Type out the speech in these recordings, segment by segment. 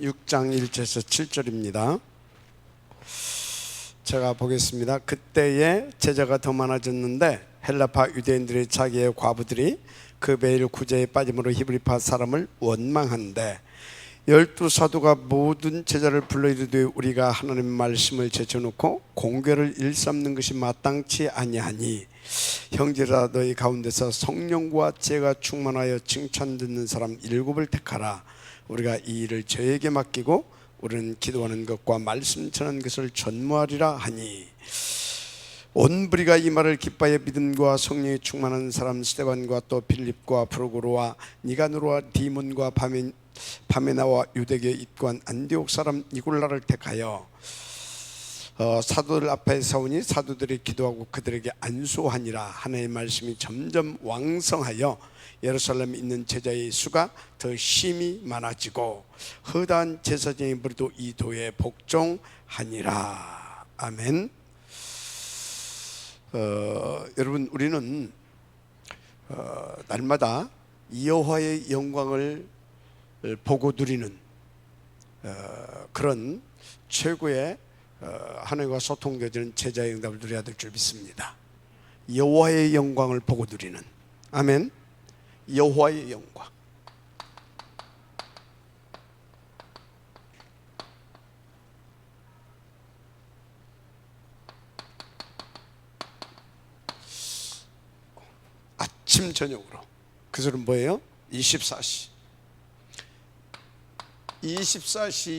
6장 1절에서 7절입니다. 제가 보겠습니다. 그때에 제자가 더 많아졌는데 헬라파 유대인들의 자기의 과부들이 그 매일 구제에 빠짐으로 히브리파 사람을 원망한데 12사도가 모든 제자를 불러 이르되 우리가 하나님의 말씀을 제쳐놓고 공궤를 일삼는 것이 마땅치 아니하니 형제라 너희 가운데서 성령과 지혜가 충만하여 칭찬 듣는 사람 7을 택하라. 우리가 이 일을 저에게 맡기고 우리는 기도하는 것과 말씀 전하는 것을 전무하리라 하니 온 무리가 이 말을 기뻐하여 믿음과 성령이 충만한 사람 스데반과 또 빌립과 프로고로와 니가노르와 디몬과 바메나와 유대교에 입고한 안디옥 사람 니골라를 택하여 사도들 앞에 세우니 사도들이 기도하고 그들에게 안수하니라. 하나님의 말씀이 점점 왕성하여 예루살렘에 있는 제자의 수가 더 심히 많아지고 허다한 제사장의 무리도 이 도에 복종하니라. 아멘. 여러분, 우리는 날마다 여호와의 영광을 보고 누리는 그런 최고의 하나님과 소통되는 제자의 응답을 누려야 될 줄 믿습니다. 여호와의 영광을 보고 누리는, 아멘. 여호와의 영광. 아침 저녁으로. 그 소리는 뭐예요? 24시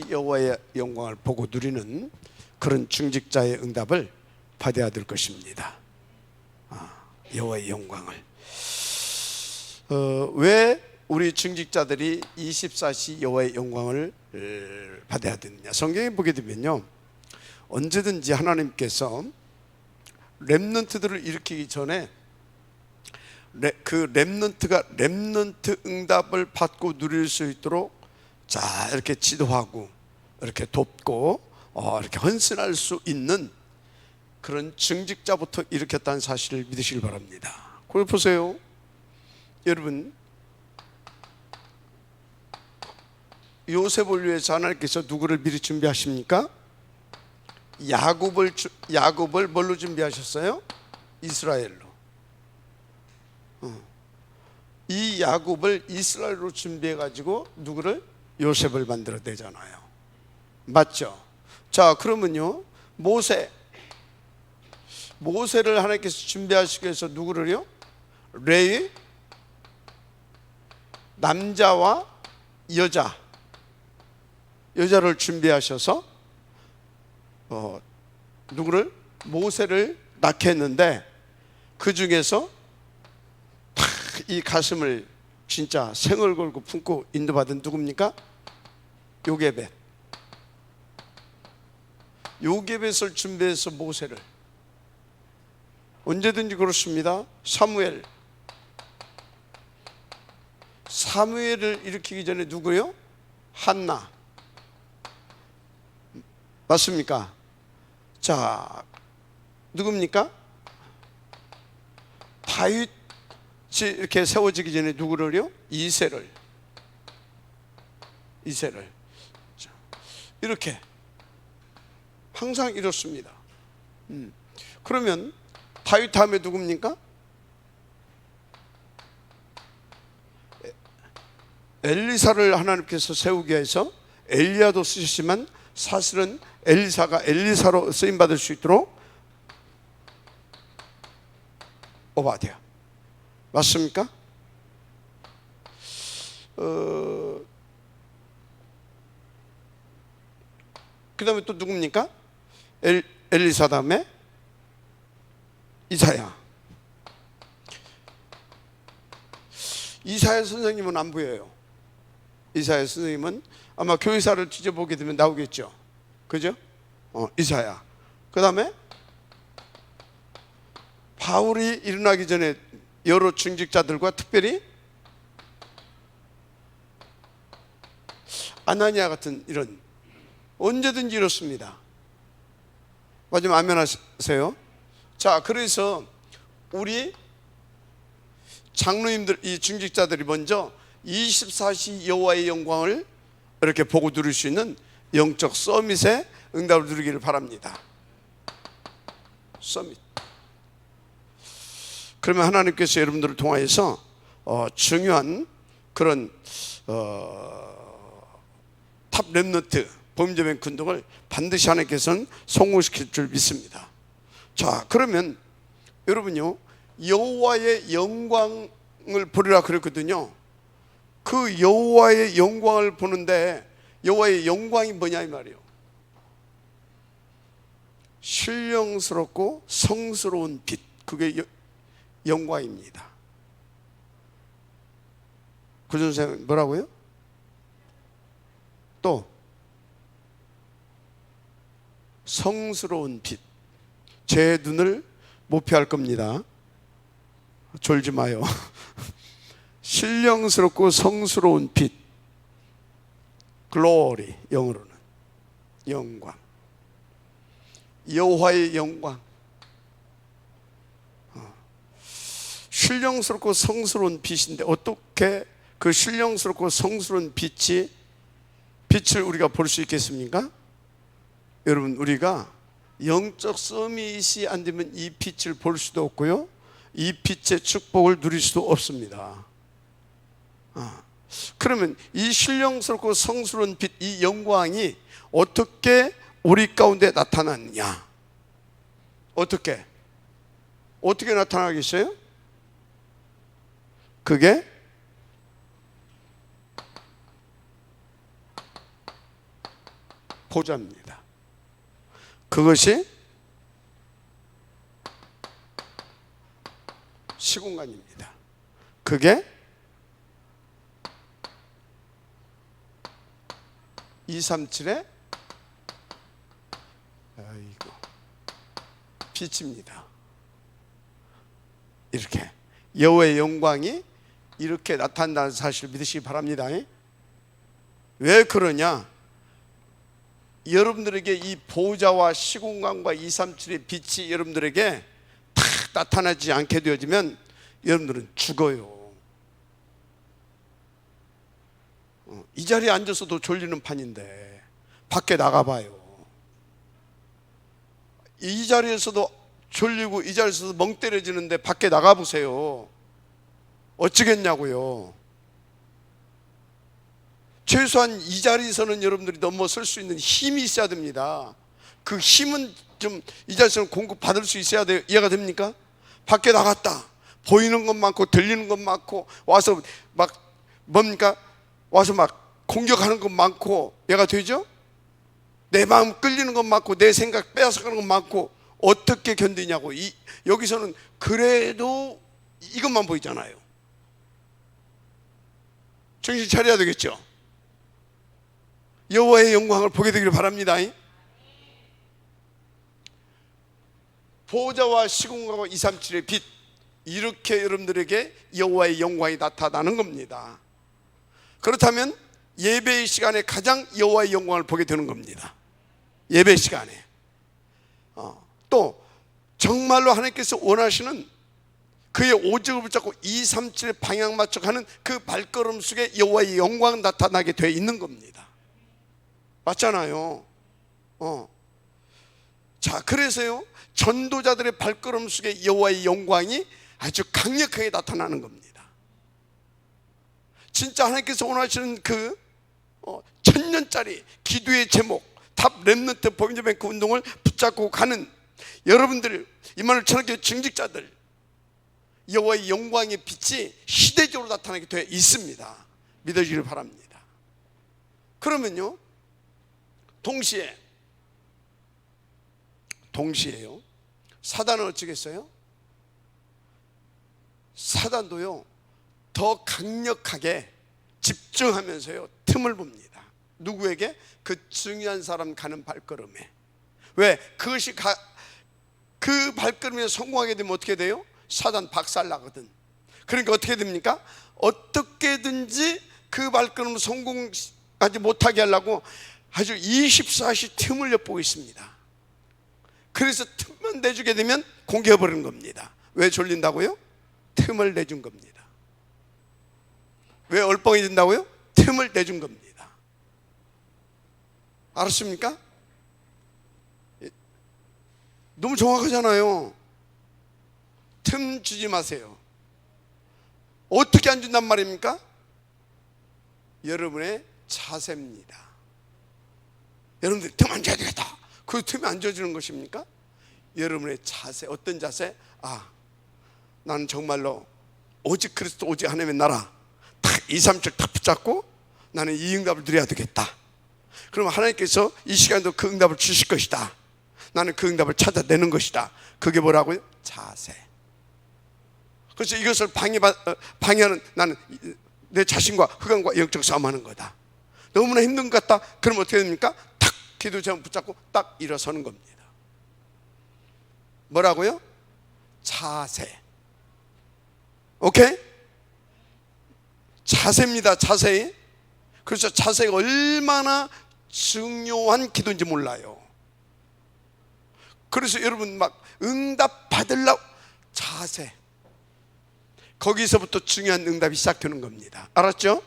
여호와의 영광을 보고 누리는 그런 중직자의 응답을 받아야 될 것입니다. 여호와의 영광을. 왜 우리 중직자들이 24시 여호와의 영광을 받아야 되느냐? 성경에 보게 되면요, 언제든지 하나님께서 렘넌트들을 일으키기 전에 그 렘넌트가 렘넌트 응답을 받고 누릴 수 있도록 자 이렇게 지도하고 이렇게 돕고 이렇게 헌신할 수 있는 그런 중직자부터 일으켰다는 사실을 믿으시길 바랍니다. 그걸 보세요. 여러분, 요셉을 위해서 하나님께서 누구를 미리 준비하십니까? 야곱을 뭘로 준비하셨어요? 이스라엘로. 이 야곱을 이스라엘로 준비해 가지고 누구를? 요셉을 만들어내잖아요. 맞죠? 자, 그러면요, 모세를 하나님께서 준비하시기 위해서 누구를요? 레위, 남자와 여자를 준비하셔서 누구를? 모세를 낳게 했는데 그 중에서 이 가슴을 진짜 생을 걸고 품고 인도받은 누굽니까? 요게벳을 준비해서 모세를, 언제든지 그렇습니다. 사무엘을 일으키기 전에 누구요? 한나. 맞습니까? 자, 누굽니까? 다윗이 이렇게 세워지기 전에 누구를요? 이새를. 자, 이렇게 항상 이렇습니다. 그러면 다윗 다음에 누굽니까? 엘리사를 하나님께서 세우기 위해서 엘리야도 쓰셨지만 사실은 엘리사가 엘리사로 쓰임받을 수 있도록 오바댜. 맞습니까? 그 다음에 또 누굽니까? 엘리사 다음에 이사야. 이사야 선생님은 안 보여요. 이사야 선생님은 아마 교회사를 뒤져보게 되면 나오겠죠. 그죠? 이사야. 그 다음에 바울이 일어나기 전에 여러 중직자들과 특별히 아나니아 같은 이런, 언제든지 이렇습니다. 맞으면 아멘 하세요. 자, 그래서 우리 장로님들, 이 중직자들이 먼저 24시 여호와의 영광을 이렇게 보고 누릴 수 있는 영적 서밋에 응답을 누리기를 바랍니다. 서밋. 그러면 하나님께서 여러분들을 통하여서 중요한 그런 탑 렘넌트 범죄된 군동을 반드시 하나님께서는 성공시킬 줄 믿습니다. 자, 그러면 여러분요, 여호와의 영광을 보리라 그랬거든요. 그 여호와의 영광을 보는데 여호와의 영광이 뭐냐 이 말이에요. 신령스럽고 성스러운 빛, 그게 영광입니다. 구준생 뭐라고요? 또 성스러운 빛. 제 눈을 못 피할 겁니다. 졸지 마요. 신령스럽고 성스러운 빛, 글로리, 영어로는 영광, 여호와의 영광. 신령스럽고 성스러운 빛인데 어떻게 그 신령스럽고 성스러운 빛을 우리가 볼 수 있겠습니까? 여러분, 우리가 영적 서밋이 안 되면 이 빛을 볼 수도 없고요, 이 빛의 축복을 누릴 수도 없습니다. 그러면 이 신령스럽고 성스러운 빛, 이 영광이 어떻게 우리 가운데 나타났냐? 어떻게 나타나겠어요? 그게 보좌입니다. 그것이 시공간입니다. 그게 237의 빛입니다. 이렇게 여호와의 영광이 이렇게 나타난다는 사실을 믿으시기 바랍니다. 왜 그러냐? 여러분들에게 이 보좌와 시공간과 237의 빛이 여러분들에게 탁 나타나지 않게 되어지면 여러분들은 죽어요. 이 자리에 앉아서도 졸리는 판인데 밖에 나가봐요. 이 자리에서도 졸리고 이 자리에서도 멍 때려지는데 밖에 나가보세요. 어쩌겠냐고요. 최소한 이 자리에서는 여러분들이 넘어설 수 있는 힘이 있어야 됩니다. 그 힘은 좀 이 자리에서는 공급받을 수 있어야 돼요. 이해가 됩니까? 밖에 나갔다, 보이는 것 많고 들리는 것 많고 와서 막 뭡니까? 와서 막 공격하는 것 많고, 얘가 되죠? 내 마음 끌리는 것 많고 내 생각 빼앗아가는 것 많고 어떻게 견디냐고. 여기서는 그래도 이것만 보이잖아요. 정신 차려야 되겠죠? 여호와의 영광을 보게 되기를 바랍니다. 보좌와 시공간과 237의 빛, 이렇게 여러분들에게 여호와의 영광이 나타나는 겁니다. 그렇다면 예배의 시간에 가장 여호와의 영광을 보게 되는 겁니다. 예배 시간에. 또 정말로 하나님께서 원하시는 그의 오직을 붙잡고 237의 방향 맞춰 가는 그 발걸음 속에 여호와의 영광이 나타나게 되어 있는 겁니다. 맞잖아요. 자, 그래서요, 전도자들의 발걸음 속에 여호와의 영광이 아주 강력하게 나타나는 겁니다. 진짜 하나님께서 원하시는 그 1000년짜리 기도의 제목, 탑 렘넌트 범죄뱅크 운동을 붙잡고 가는 여러분들, 이만을 천하교회 증직자들, 여호와의 영광의 빛이 시대적으로 나타나게 되어 있습니다. 믿어주기를 바랍니다. 그러면요, 동시에요, 사단은 어쩌겠어요? 사단도요, 더 강력하게 집중하면서요 틈을 봅니다. 누구에게? 그 중요한 사람 가는 발걸음에. 왜? 그 발걸음에 성공하게 되면 어떻게 돼요? 사단 박살나거든. 그러니까 어떻게 됩니까? 어떻게든지 그 발걸음 성공하지 못하게 하려고 아주 24시 틈을 엿보고 있습니다. 그래서 틈만 내주게 되면 공개해버리는 겁니다. 왜 졸린다고요? 틈을 내준 겁니다. 왜 얼뻥이 된다고요? 틈을 내준 겁니다. 알았습니까? 너무 정확하잖아요. 틈 주지 마세요. 어떻게 안 준단 말입니까? 여러분의 자세입니다. 여러분들이 틈 안 줘야 되겠다, 그 틈이 안 줘주는 것입니까? 여러분의 자세. 어떤 자세? 나는 정말로 오직 그리스도, 오직 하나님의 나라 딱 2, 3절 딱 붙잡고 나는 이 응답을 드려야 되겠다. 그럼 하나님께서 이 시간도 그 응답을 주실 것이다. 나는 그 응답을 찾아내는 것이다. 그게 뭐라고요? 자세. 그래서 이것을 방해하는, 나는 내 자신과 흑암과 영적 싸움하는 거다. 너무나 힘든 것 같다. 그럼 어떻게 됩니까? 탁 기도 제목 붙잡고 딱 일어서는 겁니다. 뭐라고요? 자세. 오케이? 자세입니다. 자세. 그래서 자세가 얼마나 중요한 기도인지 몰라요. 그래서 여러분 막 응답 받으려고 자세, 거기서부터 중요한 응답이 시작되는 겁니다. 알았죠?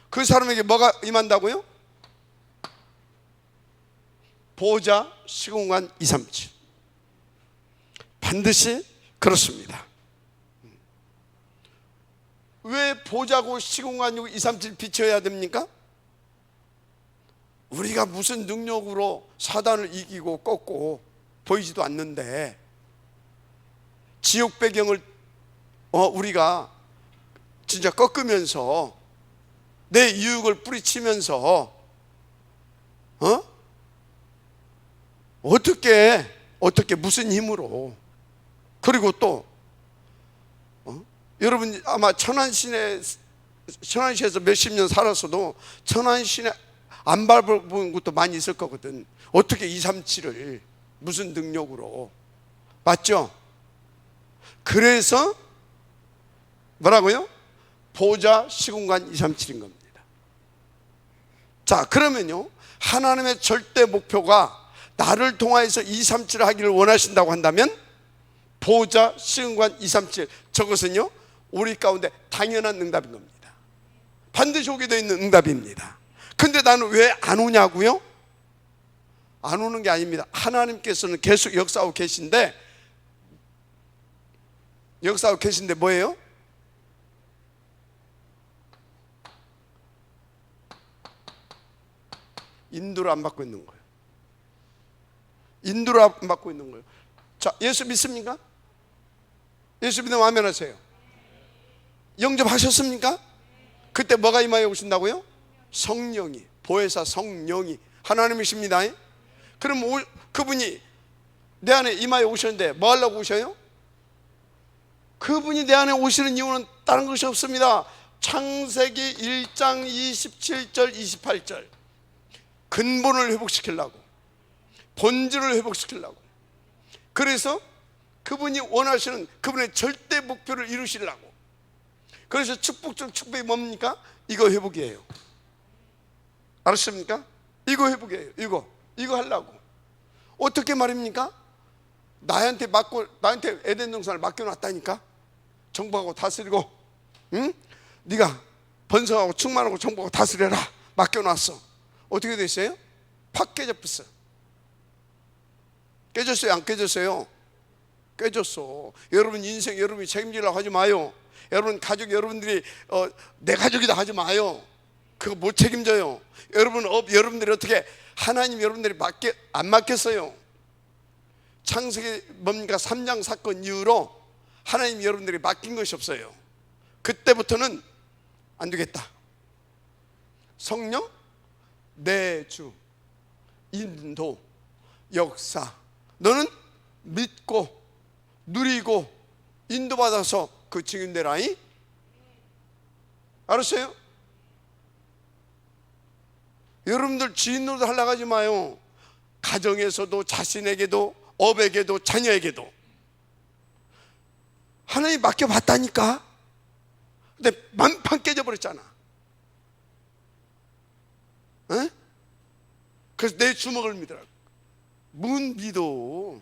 그 사람에게 뭐가 임한다고요? 보좌, 시공간, 2, 3, 7. 반드시 그렇습니다. 왜 보좌고 시공간이고 2, 3, 7 비춰야 됩니까? 우리가 무슨 능력으로 사단을 이기고 꺾고 보이지도 않는데, 지옥 배경을 우리가 진짜 꺾으면서 내 유혹을 뿌리치면서 어떻게 무슨 힘으로. 그리고 또 여러분 아마 천안시에서 몇십 년 살았어도 천안시내 안 밟아본 것도 많이 있을 거거든. 어떻게 2, 3, 7을 무슨 능력으로. 맞죠? 그래서 뭐라고요? 보좌, 시공간, 2, 3, 7인 겁니다. 자, 그러면요, 하나님의 절대 목표가 나를 통하여서 2, 3, 7을 하기를 원하신다고 한다면 보좌, 시공간, 2, 3, 7, 저것은요 우리 가운데 당연한 응답인 겁니다. 반드시 오게 되어 있는 응답입니다. 근데 나는 왜 안 오냐고요? 안 오는 게 아닙니다. 하나님께서는 계속 역사하고 계신데 뭐예요? 인도를 안 받고 있는 거예요. 인도를 안 받고 있는 거예요. 자, 예수 믿습니까? 예수 믿으면 아멘 하세요. 영접하셨습니까? 그때 뭐가 임하여 오신다고요? 성령이, 보혜사 성령이 하나님이십니다. 그럼 그분이 내 안에 임하여 오셨는데 뭐 하려고 오셔요? 그분이 내 안에 오시는 이유는 다른 것이 없습니다. 창세기 1장 27절 28절 근본을 회복시키려고, 본질을 회복시키려고. 그래서 그분이 원하시는 그분의 절대 목표를 이루시려고. 그래서 축복적 축복이 뭡니까? 이거 회복이에요. 알았습니까? 이거 회복이에요. 이거 하려고. 어떻게 말입니까? 나한테 에덴 동산을 맡겨놨다니까. 정복하고 다스리고, 응? 네가 번성하고 충만하고 정복하고 다스려라. 맡겨놨어. 어떻게 됐어요? 팍 깨져버렸어. 깨졌어요? 안 깨졌어요? 깨졌어. 여러분 인생 여러분이 책임지려고 하지 마요. 여러분 가족 여러분들이 내 가족이다 하지 마요. 그거 못 책임져요. 여러분들이 어떻게 하나님 여러분들이 안 맡겼어요. 창세기 뭡니까? 3장 사건 이후로 하나님 여러분들이 맡긴 것이 없어요. 그때부터는 안 되겠다. 성령 내주 인도 역사 너는 믿고 누리고 인도받아서 그 증인되라이. 알았어요? 여러분들 주인 노릇 하려고 하지 마요. 가정에서도 자신에게도 업에게도 자녀에게도 하나님 맡겨봤다니까. 근데 만판 깨져버렸잖아. 에? 그래서 내 주먹을 믿으라고. 문 믿어.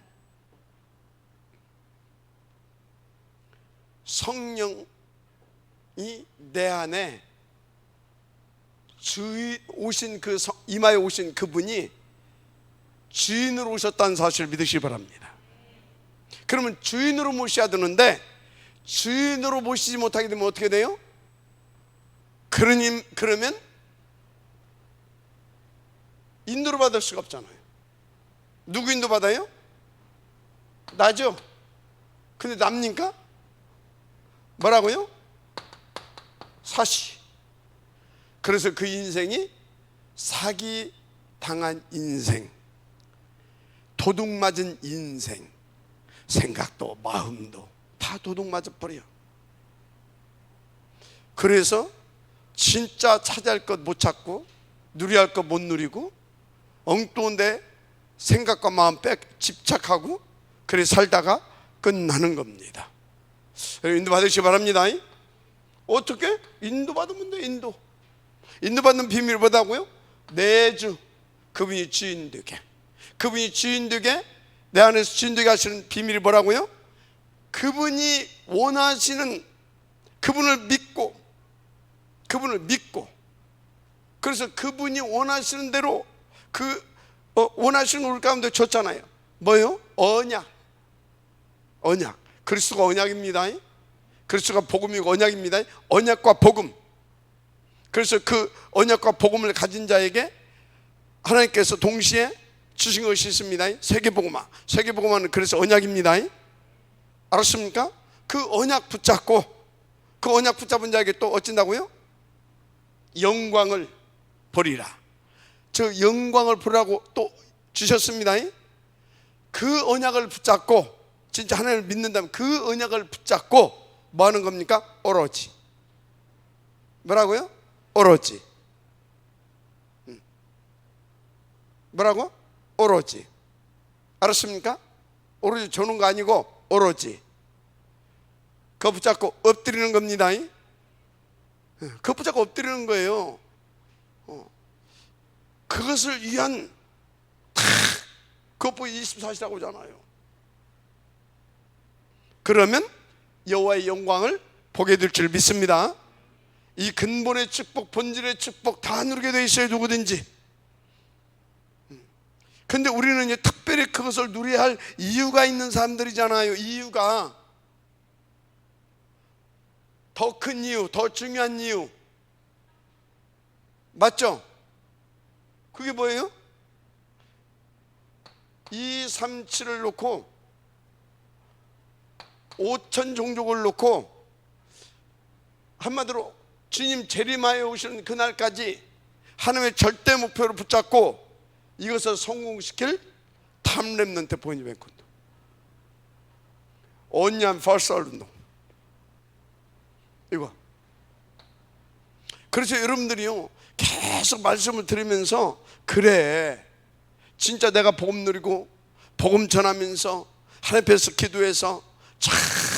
성령이 내 안에 임하여 오신 그분이 주인으로 오셨다는 사실을 믿으시기 바랍니다. 그러면 주인으로 모셔야 되는데 주인으로 모시지 못하게 되면 어떻게 돼요? 그러면 인도를 받을 수가 없잖아요. 누구 인도 받아요? 나죠. 근데 납니까? 뭐라고요? 사시. 그래서 그 인생이 사기 당한 인생, 도둑 맞은 인생, 생각도 마음도 다 도둑 맞아 버려. 그래서 진짜 찾아야 할 것 못 찾고 누려야 할 것 못 누리고 엉뚱한데 생각과 마음 집착하고 그래 살다가 끝나는 겁니다. 인도 받으시기 바랍니다. 어떻게? 인도 받으면 돼. 인도 받는 비밀이 뭐다고요? 내주. 그분이 주인 되게, 그분이 주인 되게, 내 안에서 주인 되게 하시는 비밀이 뭐라고요? 그분이 원하시는, 그분을 믿고 그래서 그분이 원하시는 대로 원하시는 우리 가운데 줬잖아요. 뭐요? 언약. 그리스도가 언약입니다. 그리스도가 복음이고 언약입니다. 언약과 복음. 그래서 그 언약과 복음을 가진 자에게 하나님께서 동시에 주신 것이 있습니다. 세계복음화는 그래서 언약입니다. 알았습니까? 그 언약 붙잡고 그 언약 붙잡은 자에게 또 어쩐다고요? 영광을 보리라. 저 영광을 보라고 또 주셨습니다. 그 언약을 붙잡고 진짜 하나님을 믿는다면 그 언약을 붙잡고 뭐 하는 겁니까? 오로지. 뭐라고요? 오로지. 뭐라고? 오로지. 알았습니까? 오로지 주는 거 아니고 오로지. 그거 붙잡고 엎드리는 겁니다. 그거 붙잡고 엎드리는 거예요. 그것을 위한 그것보 24시라고 하잖아요. 그러면 여호와의 영광을 보게 될 줄 믿습니다. 이 근본의 축복, 본질의 축복 다 누리게 돼 있어요, 누구든지. 근데 우리는 특별히 그것을 누려야 할 이유가 있는 사람들이잖아요. 이유가 더 큰 이유, 더 중요한 이유. 맞죠? 그게 뭐예요? 237을 놓고 5천 종족을 놓고 한마디로 주님 재림하여 오시는 그날까지 하나님의 절대 목표를 붙잡고 이것을 성공시킬 탐렘넌트 보이니벤콘도 온년 퍼설운동 이거. 그래서 여러분들이요 계속 말씀을 들으면서 그래 진짜 내가 복음 누리고 복음 전하면서 하나님 앞에서 기도해서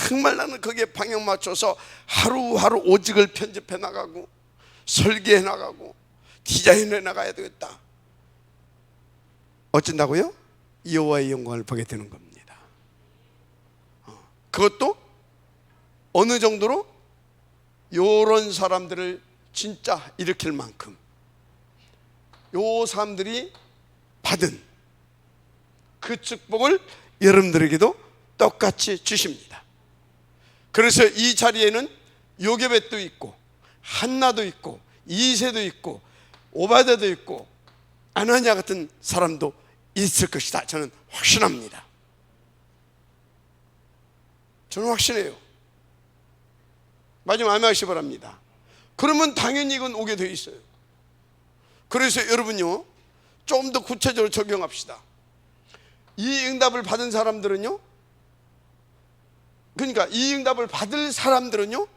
정말 나는 거기에 방향 맞춰서 하루하루 오직을 편집해 나가고 설계해 나가고 디자인해 나가야 되겠다. 어쩐다고요? 여호와의 영광을 보게 되는 겁니다. 그것도 어느 정도로? 요런 사람들을 진짜 일으킬 만큼 요 사람들이 받은 그 축복을 여러분들에게도 똑같이 주십니다. 그래서 이 자리에는 요게벳도 있고 한나도 있고 이세도 있고 오바데도 있고 아나니아 같은 사람도 있을 것이다. 저는 확신합니다. 저는 확신해요. 마지막 아멘하시기 바랍니다. 그러면 당연히 이건 오게 돼 있어요. 그래서 여러분요 좀 더 구체적으로 적용합시다. 이 응답을 받은 사람들은요, 그러니까 이 응답을 받을 사람들은요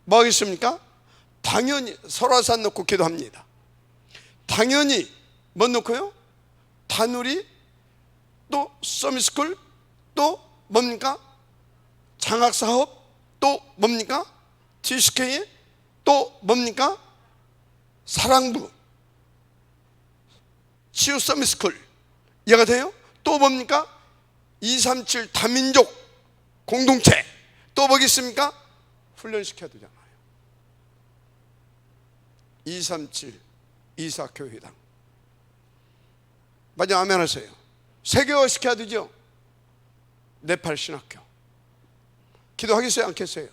뭐 하겠습니까? 당연히 설화산 놓고 기도합니다. 당연히 뭐 놓고요? 다누리, 또 서밋스쿨, 또 뭡니까? 장학사업, 또 뭡니까? TCK, 또 뭡니까? 사랑부, 치유 서밋스쿨 이해가 돼요? 또 뭡니까? 237 다민족 공동체, 또 뭐겠습니까? 훈련시켜야 되잖아요. 237 이사교회당 맞아, 아멘 하세요. 세계화 시켜야 되죠. 네팔 신학교 기도하겠어요, 않겠어요?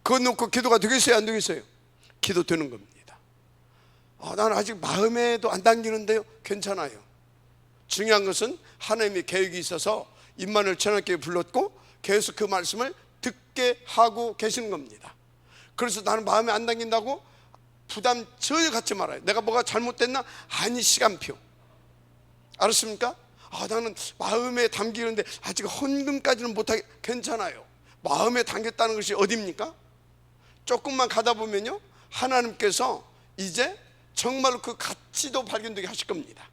그거 놓고 기도가 되겠어요, 안 되겠어요? 기도 되는 겁니다. 나는 아직 마음에도 안 당기는데요. 괜찮아요. 중요한 것은 하나님의 계획이 있어서 임마누엘 전학교에 불렀고 계속 그 말씀을 듣게 하고 계시는 겁니다. 그래서 나는 마음에 안 당긴다고 부담 전혀 갖지 말아요. 내가 뭐가 잘못됐나? 아니, 시간표. 알았습니까? 나는 마음에 담기는데 아직 헌금까지는 못하게. 괜찮아요. 마음에 담겼다는 것이 어디입니까? 조금만 가다 보면요, 하나님께서 이제 정말로 그 가치도 발견되게 하실 겁니다.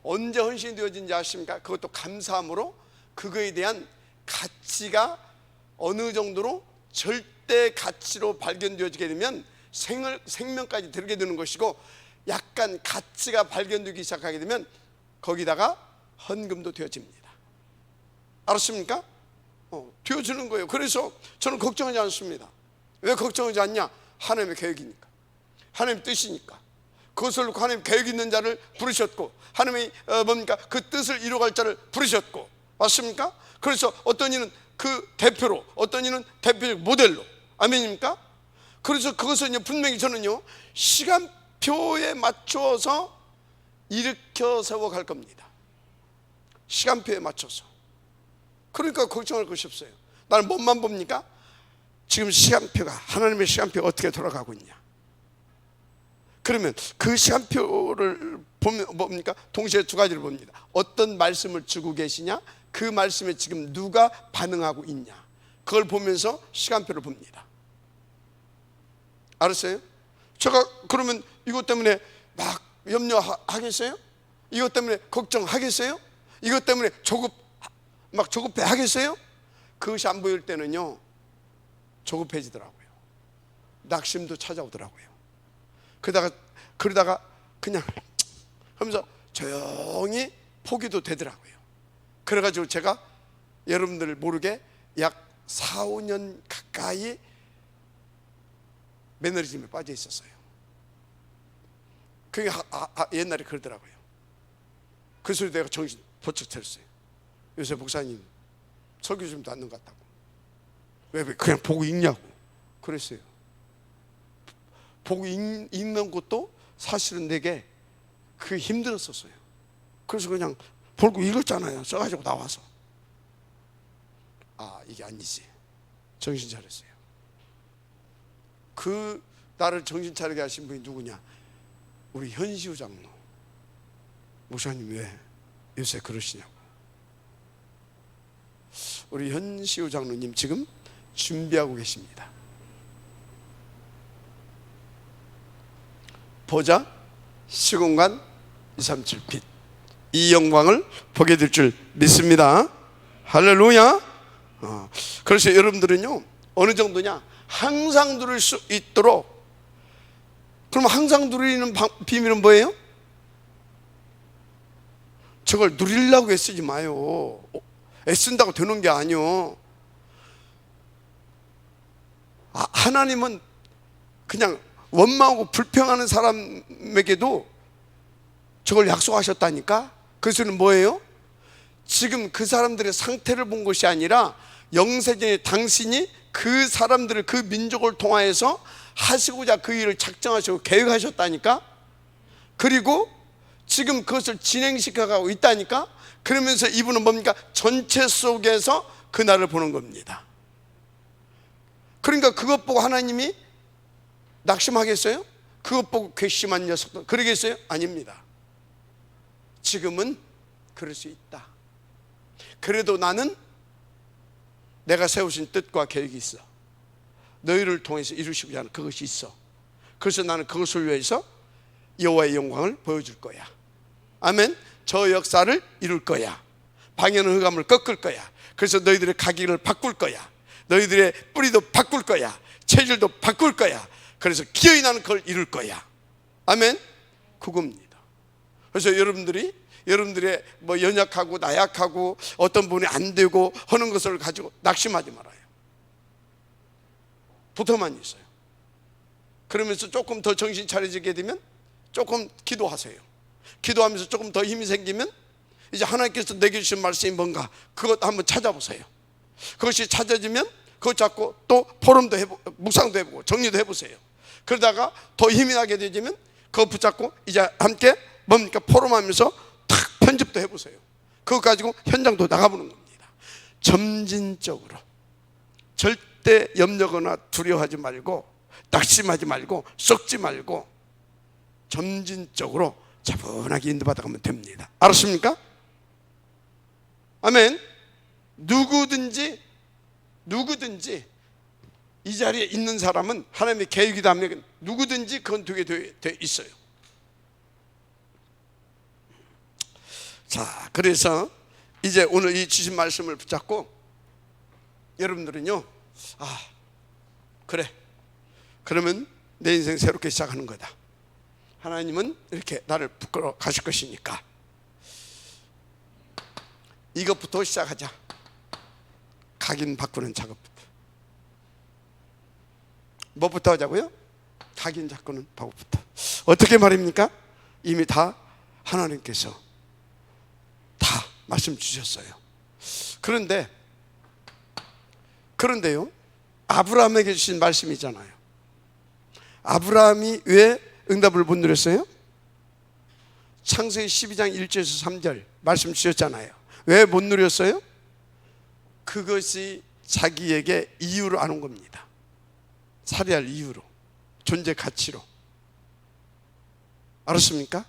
언제 헌신이 되어진지 아십니까? 그것도 감사함으로 그거에 대한 가치가 어느 정도로 절대 가치로 발견되어지게 되면 생명까지 들게 되는 것이고, 약간 가치가 발견되기 시작하게 되면 거기다가 헌금도 되어집니다. 알았습니까? 되어지는 거예요. 그래서 저는 걱정하지 않습니다. 왜 걱정하지 않냐? 하나님의 계획이니까, 하나님의 뜻이니까. 그것을 놓고 하나님 계획 있는 자를 부르셨고, 하나님의 뭡니까? 그 뜻을 이루어갈 자를 부르셨고, 맞습니까? 그래서 어떤 이는 그 대표로, 어떤 이는 대표적 모델로. 아멘입니까? 그래서 그것은 분명히 저는요, 시간표에 맞춰서 일으켜 세워갈 겁니다. 시간표에 맞춰서. 그러니까 걱정할 것이 없어요. 나는 뭐만 봅니까? 지금 시간표가, 하나님의 시간표가 어떻게 돌아가고 있냐. 그러면 그 시간표를 보면 뭡니까? 동시에 두 가지를 봅니다. 어떤 말씀을 주고 계시냐, 그 말씀에 지금 누가 반응하고 있냐, 그걸 보면서 시간표를 봅니다. 알았어요? 제가 그러면 이것 때문에 막 염려하겠어요? 이것 때문에 걱정하겠어요? 이것 때문에 조급해 하겠어요? 그것이 안 보일 때는요, 조급해지더라고요. 낙심도 찾아오더라고요. 그러다가 그냥 하면서 조용히 포기도 되더라고요. 그래가지고 제가 여러분들 모르게 약 4, 5년 가까이 매너리즘에 빠져 있었어요. 그게 옛날에 그러더라고요. 그 소리 내가 정신 번쩍 차렸어요. 요새 목사님 설교 좀 듣는 것 같다고. 왜 그냥 보고 읽냐고 그랬어요. 보고 읽는 것도 사실은 내게 그 힘들었었어요. 그래서 그냥 보고 읽었잖아요. 써가지고 나와서 이게 아니지. 정신 차렸어요. 그 나를 정신 차리게 하신 분이 누구냐? 우리 현시우 장로. 목사님 왜 요새 그러시냐고. 우리 현시우 장로님 지금 준비하고 계십니다. 보자 시공간 237빛, 이 영광을 보게 될 줄 믿습니다. 할렐루야. 그래서 여러분들은요, 어느 정도냐, 항상 누릴 수 있도록. 그럼 항상 누리는 비밀은 뭐예요? 저걸 누리려고 애쓰지 마요. 애쓴다고 되는 게 아니요. 하나님은 그냥 원망하고 불평하는 사람에게도 저걸 약속하셨다니까. 그것은 뭐예요? 지금 그 사람들의 상태를 본 것이 아니라 영세전에 당신이 그 사람들을, 그 민족을 통하여서 하시고자 그 일을 작정하시고 계획하셨다니까. 그리고 지금 그것을 진행시켜가고 있다니까. 그러면서 이분은 뭡니까? 전체 속에서 그날을 보는 겁니다. 그러니까 그것 보고 하나님이 낙심하겠어요? 그것 보고 괘씸한 녀석들 그러겠어요? 아닙니다. 지금은 그럴 수 있다. 그래도 나는 내가 세우신 뜻과 계획이 있어. 너희를 통해서 이루시고자 하는 그것이 있어. 그래서 나는 그것을 위해서 여호와의 영광을 보여줄 거야. 아멘. 저 역사를 이룰 거야. 방해는 흑암을 꺾을 거야. 그래서 너희들의 가기를 바꿀 거야. 너희들의 뿌리도 바꿀 거야. 체질도 바꿀 거야. 그래서 기어이 나는 그걸 이룰 거야. 아멘. 그겁니다. 그래서 여러분들의 뭐 연약하고 나약하고 어떤 분이 안 되고 하는 것을 가지고 낙심하지 말아요. 붙어만 있어요. 그러면서 조금 더 정신 차려지게 되면 조금 기도하세요. 기도하면서 조금 더 힘이 생기면 이제 하나님께서 내게 주신 말씀이 뭔가 그것 한번 찾아보세요. 그것이 찾아지면 그것 잡고 또 포럼도 해보고 묵상도 해보고 정리도 해보세요. 그러다가 더 힘이 나게 되면 그거 붙잡고 이제 함께 뭡니까? 포럼하면서 탁 편집도 해보세요. 그거 가지고 현장도 나가보는 겁니다. 점진적으로 절대 염려거나 두려워하지 말고 낙심하지 말고 썩지 말고 점진적으로 차분하게 인도받아가면 됩니다. 알았습니까? 아멘. 누구든지 이 자리에 있는 사람은 하나님의 계획이다 하면 누구든지 그건 되게 돼 있어요. 자, 그래서 이제 오늘 이 주신 말씀을 붙잡고 여러분들은요, 그래, 그러면 내 인생 새롭게 시작하는 거다. 하나님은 이렇게 나를 부끄러 가실 것이니까 이것부터 시작하자. 각인 바꾸는 작업부터. 뭐부터 하자고요? 각인 바꾸는 방법부터. 어떻게 말입니까? 이미 다 하나님께서 다 말씀 주셨어요. 그런데요, 아브라함에게 주신 말씀이잖아요. 아브라함이 왜 응답을 못 누렸어요? 창세기 12장 1절에서 3절 말씀 주셨잖아요. 왜 못 누렸어요? 그것이 자기에게 이유로 안 온 겁니다. 살해할 이유로, 존재 가치로. 알았습니까?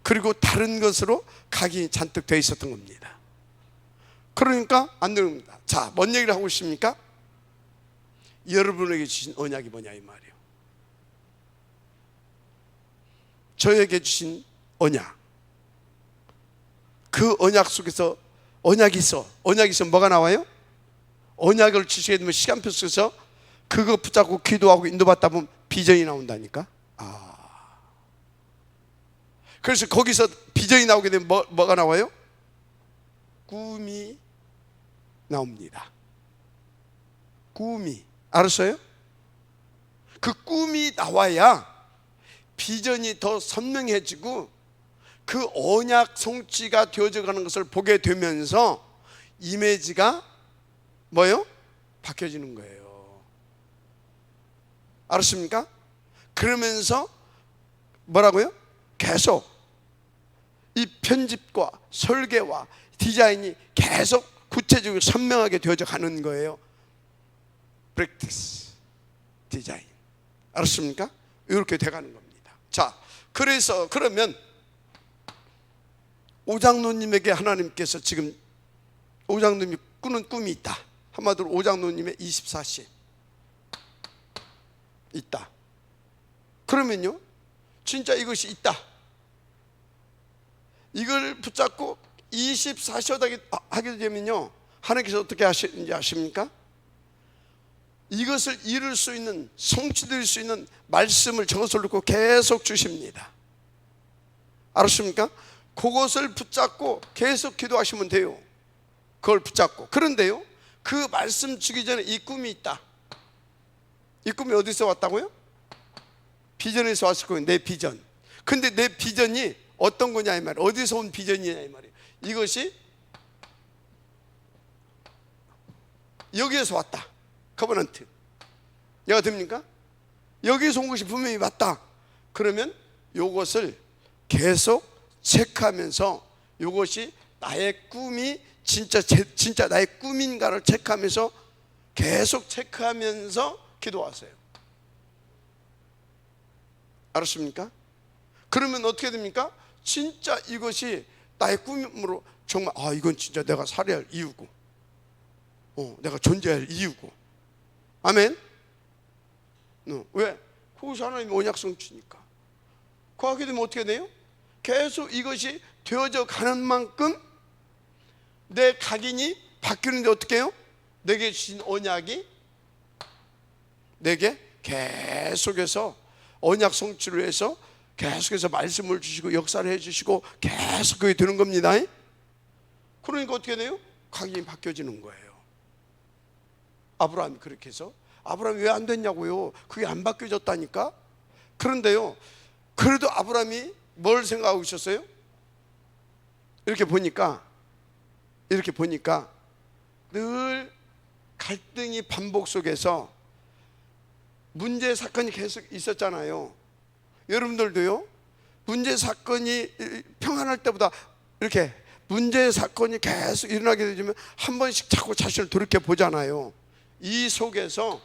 그리고 다른 것으로 각이 잔뜩 되어 있었던 겁니다. 그러니까 안 누릅니다. 자, 뭔 얘기를 하고 있습니까? 여러분에게 주신 언약이 뭐냐 이 말이에요. 저에게 주신 언약, 그 언약 속에서 언약이 있어 뭐가 나와요? 언약을 주시게 되면 시간표 속에서 그거 붙잡고 기도하고 인도받다 보면 비전이 나온다니까. 그래서 거기서 비전이 나오게 되면 뭐가 나와요? 꿈이 나옵니다. 꿈이. 알았어요? 그 꿈이 나와야 비전이 더 선명해지고 그 언약 성취가 되어져 가는 것을 보게 되면서 이미지가 뭐예요? 바뀌어지는 거예요. 알았습니까? 그러면서 뭐라고요? 계속 이 편집과 설계와 디자인이 계속 구체적으로 선명하게 되어져 가는 거예요. 프랙티스 디자인. 알았습니까? 이렇게 돼가는 겁니다. 자, 그래서 그러면 오장로님에게 하나님께서 지금 오장로님이 꾸는 꿈이 있다. 한마디로 오장로님의 24시 있다. 그러면요, 진짜 이것이 있다. 이걸 붙잡고 24시 하게 되면요, 하나님께서 어떻게 하시는지 아십니까? 이것을 이룰 수 있는, 성취될 수 있는 말씀을 저것을 놓고 계속 주십니다. 알았습니까? 그것을 붙잡고 계속 기도하시면 돼요. 그걸 붙잡고. 그런데요, 그 말씀 주기 전에 이 꿈이 있다. 이 꿈이 어디서 왔다고요? 비전에서 왔을 거예요. 내 비전. 근데 내 비전이 어떤 거냐 이 말이에요. 어디서 온 비전이냐 이 말이에요. 이것이 여기에서 왔다. 커버넌트. 이해가 됩니까? 여기서 온 것이 분명히 맞다. 그러면 이것을 계속 체크하면서 이것이 나의 꿈이 진짜 나의 꿈인가를 체크하면서 계속 체크하면서 기도하세요. 알았습니까? 그러면 어떻게 됩니까? 진짜 이것이 나의 꿈으로 정말 이건 진짜 내가 살아야 할 이유고 내가 존재할 이유고. 아멘. 왜? 그것이 하나님의 언약 성취니까. 그거 하게 되면 어떻게 돼요? 계속 이것이 되어져 가는 만큼 내 각인이 바뀌는데 어떻게 해요? 내게 주신 언약이 내게 계속해서 언약 성취를 위해서 계속해서 말씀을 주시고 역사를 해주시고 계속 그게 되는 겁니다. 그러니까 어떻게 돼요? 각인이 바뀌어지는 거예요. 아브라함이 그렇게 해서 아브라함이 왜 안 됐냐고요? 그게 안 바뀌어졌다니까. 그런데요, 그래도 아브라함이 뭘 생각하고 있었어요? 이렇게 보니까 늘 갈등이 반복 속에서 문제 사건이 계속 있었잖아요. 여러분들도요, 문제 사건이 평안할 때보다 이렇게 문제 사건이 계속 일어나게 되면 한 번씩 자꾸 자신을 돌이켜 보잖아요. 이 속에서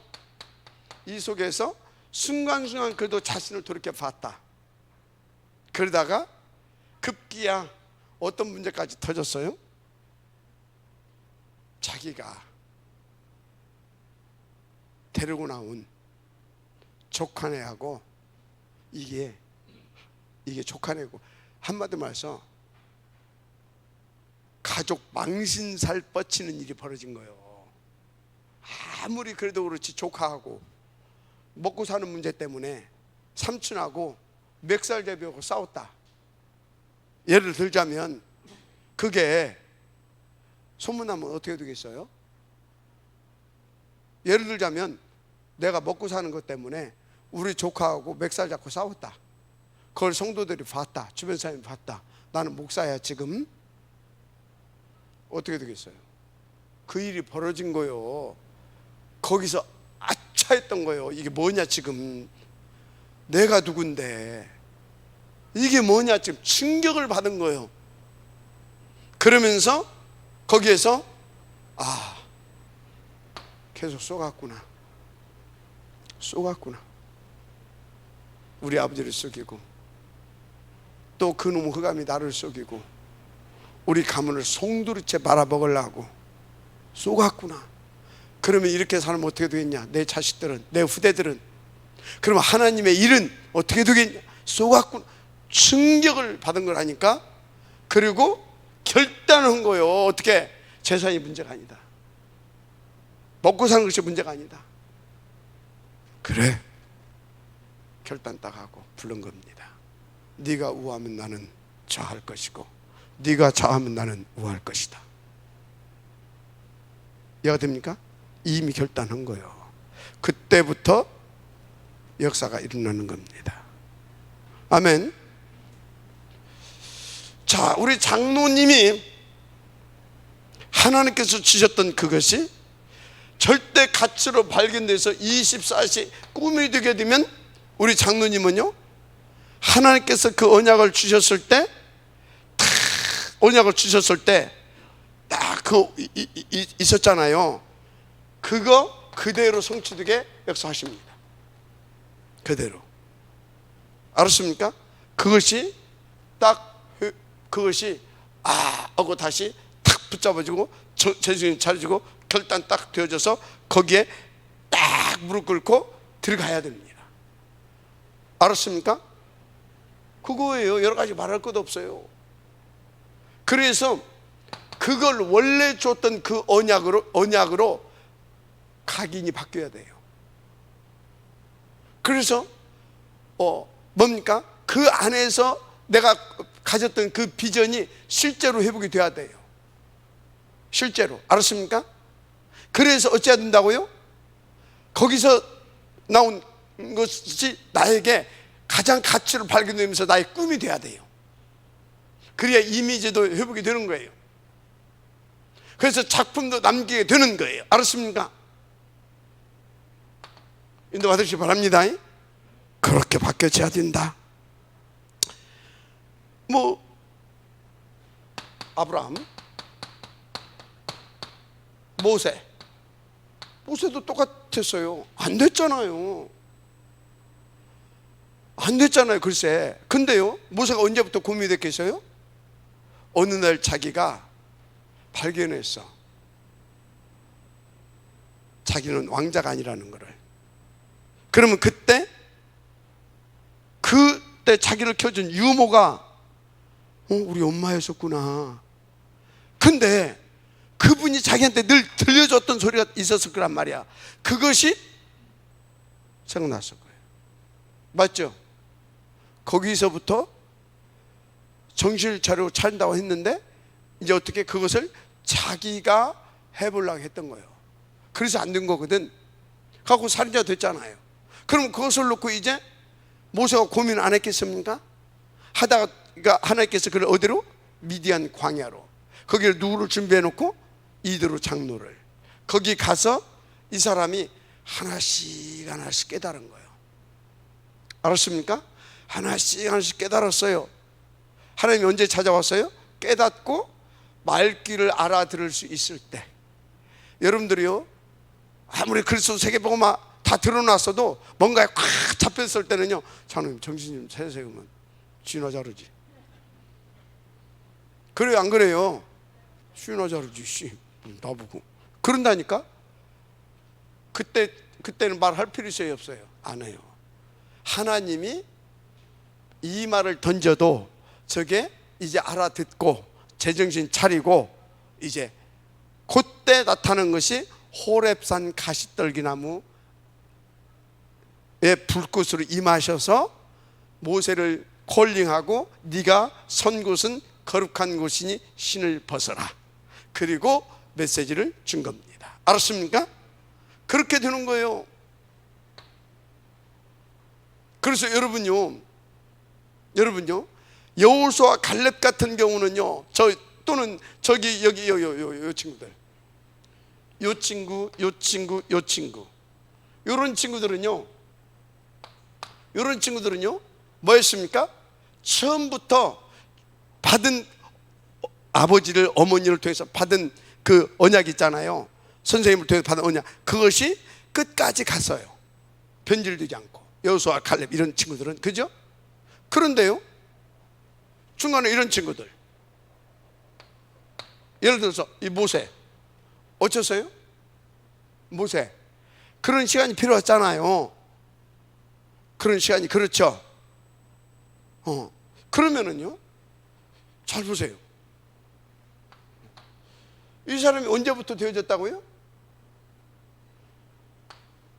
순간순간 그래도 자신을 돌이켜 봤다. 그러다가 급기야 어떤 문제까지 터졌어요? 자기가 데리고 나온 조카네하고 이게 조카네고, 한마디로 말해서 가족 망신살 뻗치는 일이 벌어진 거예요. 아무리 그래도 그렇지 조카하고 먹고 사는 문제 때문에 삼촌하고 멱살 잡이하고 싸웠다. 예를 들자면 그게 소문나면 어떻게 되겠어요? 예를 들자면 내가 먹고 사는 것 때문에 우리 조카하고 멱살 잡고 싸웠다. 그걸 성도들이 봤다. 주변 사람이 봤다. 나는 목사야 지금. 어떻게 되겠어요? 그 일이 벌어진 거요. 거기서 아차했던 거예요. 이게 뭐냐 지금, 내가 누군데 이게 뭐냐 지금 충격을 받은 거예요. 그러면서 거기에서 계속 쏘갔구나. 우리 아버지를 속이고 또 그놈 흑암이 나를 속이고 우리 가문을 송두리째 말아먹으려고 쏘갔구나. 그러면 이렇게 살면 어떻게 되겠냐? 내 자식들은, 내 후대들은, 그러면 하나님의 일은 어떻게 되겠냐? 쏘갔구나. 충격을 받은 걸 하니까, 그리고 결단한 거예요. 어떻게? 재산이 문제가 아니다. 먹고 사는 것이 문제가 아니다. 그래, 결단 딱 하고 부른 겁니다. 네가 우하면 나는 좌할 것이고 네가 좌하면 나는 우할 것이다. 이해가 됩니까? 이미 결단한 거예요. 그때부터 역사가 일어나는 겁니다. 아멘. 자, 우리 장로님이 하나님께서 주셨던 그것이 절대 가치로 발견돼서 24시 꿈이 되게 되면, 우리 장로님은요, 하나님께서 그 언약을 주셨을 때, 딱 있었잖아요. 그거 그대로 성취되게 역사하십니다. 그대로. 알았습니까? 그것이 하고 다시 탁 붙잡아주고 정신 차려주고 결단 딱 되어져서 거기에 딱 무릎 꿇고 들어가야 됩니다. 알았습니까? 그거예요. 여러 가지 말할 것도 없어요. 그래서 그걸 원래 줬던 그 언약으로 각인이 바뀌어야 돼요. 그래서 뭡니까? 그 안에서 내가 가졌던 그 비전이 실제로 회복이 돼야 돼요. 실제로. 알았습니까? 그래서 어찌해야 된다고요? 거기서 나온 것이 나에게 가장 가치로 발견되면서 나의 꿈이 돼야 돼요. 그래야 이미지도 회복이 되는 거예요. 그래서 작품도 남기게 되는 거예요. 알았습니까? 인도 받으시기 바랍니다. 그렇게 바뀌어져야 된다. 아브라함, 모세도 똑같았어요. 안 됐잖아요. 글쎄. 근데요, 모세가 언제부터 고민이 됐겠어요? 어느 날 자기가 발견했어. 자기는 왕자가 아니라는 거를. 그러면 그때 자기를 키워준 유모가 우리 엄마였었구나. 근데 그분이 자기한테 늘 들려줬던 소리가 있었을 거란 말이야. 그것이 생각났을 거예요. 맞죠? 거기서부터 정신을 차린다고 했는데 이제 어떻게 그것을 자기가 해보려고 했던 거예요. 그래서 안 된 거거든. 갖고 살인자 됐잖아요. 그럼 그것을 놓고 이제 모세가 고민 안 했겠습니까? 하다가 하나님께서 그를 어디로? 미디안 광야로. 거기를 누구를 준비해 놓고? 이드로 장로를. 거기 가서 이 사람이 하나씩 하나씩 깨달은 거예요. 알았습니까? 하나씩 하나씩 깨달았어요. 하나님이 언제 찾아왔어요? 깨닫고 말귀를 알아들을 수 있을 때. 여러분들이요, 아무리 그리스도 세계복음화 다 드러났어도 뭔가에 꽉 잡혔을 때는요, 장로님 정신 좀 차리세요. 쥐나 자르지. 그래요, 안 그래요? 쥐나 자르지, 나보고. 그런다니까? 그때는 말할 필요성이 없어요. 안 해요. 하나님이 이 말을 던져도 저게 이제 알아듣고 제정신 차리고, 이제 그때 나타난 것이 호렙산 가시떨기나무에 불꽃으로 임하셔서 모세를 콜링하고 네가 선 곳은 거룩한 곳이니 신을 벗어라. 그리고 메시지를 준 겁니다. 알았습니까? 그렇게 되는 거예요. 그래서 여러분요, 여호수아 갈렙 같은 경우는요, 또는 저기 여기 요 친구들, 요 친구, 요런 친구들은요 뭐였습니까? 처음부터 받은 아버지를, 어머니를 통해서 받은 그 언약 있잖아요. 선생님을 통해서 받은 언약, 그것이 끝까지 갔어요. 변질되지 않고. 여호수아, 갈렙 이런 친구들은, 그죠? 그런데요, 중간에 이런 친구들, 예를 들어서 이 모세, 어쩌세요? 모세, 그런 시간이 필요했잖아요. 그런 시간이, 그렇죠? 그러면은요, 잘 보세요. 이 사람이 언제부터 되어졌다고요?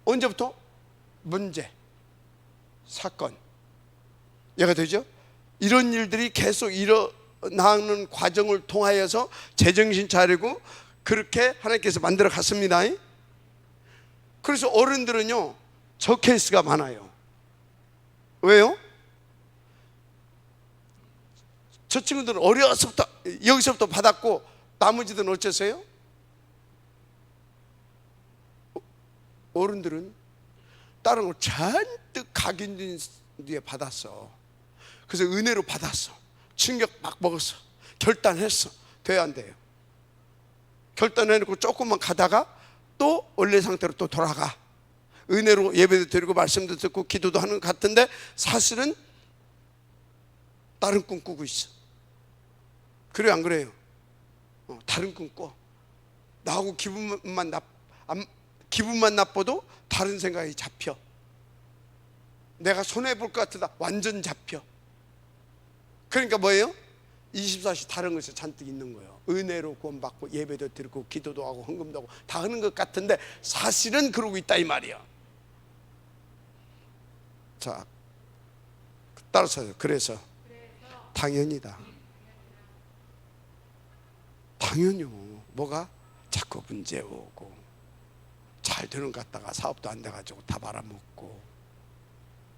언제부터? 문제, 사건, 얘가 되죠? 이런 일들이 계속 일어나는 과정을 통하여서 제정신 차리고 그렇게 하나님께서 만들어 갔습니다. 그래서 어른들은요, 저 케이스가 많아요. 왜요? 저 친구들은 어려서부터 여기서부터 받았고, 나머지들은 어쩌세요? 어른들은 다른 걸 잔뜩 각인 뒤에 받았어. 그래서 은혜로 받았어. 충격 막 먹었어. 결단했어. 돼야 안 돼요? 결단해놓고 조금만 가다가 또 원래 상태로 또 돌아가. 은혜로 예배도 드리고 말씀도 듣고 기도도 하는 것 같은데 사실은 다른 꿈 꾸고 있어. 그래요, 안 그래요? 다른 꿈 꿔. 나하고 기분만 나빠도 다른 생각이 잡혀. 내가 손해볼 것 같다, 완전 잡혀. 그러니까 뭐예요? 24시 다른 것에 잔뜩 있는 거예요. 은혜로 구원받고 예배도 드리고 기도도 하고 헌금도 하고 다 하는 것 같은데 사실은 그러고 있다 이 말이야. 자, 따라서 그래서 당연이다. 당연히요. 뭐가? 자꾸 문제 오고 잘 되는 것 같다가 사업도 안 돼가지고 다 말아먹고.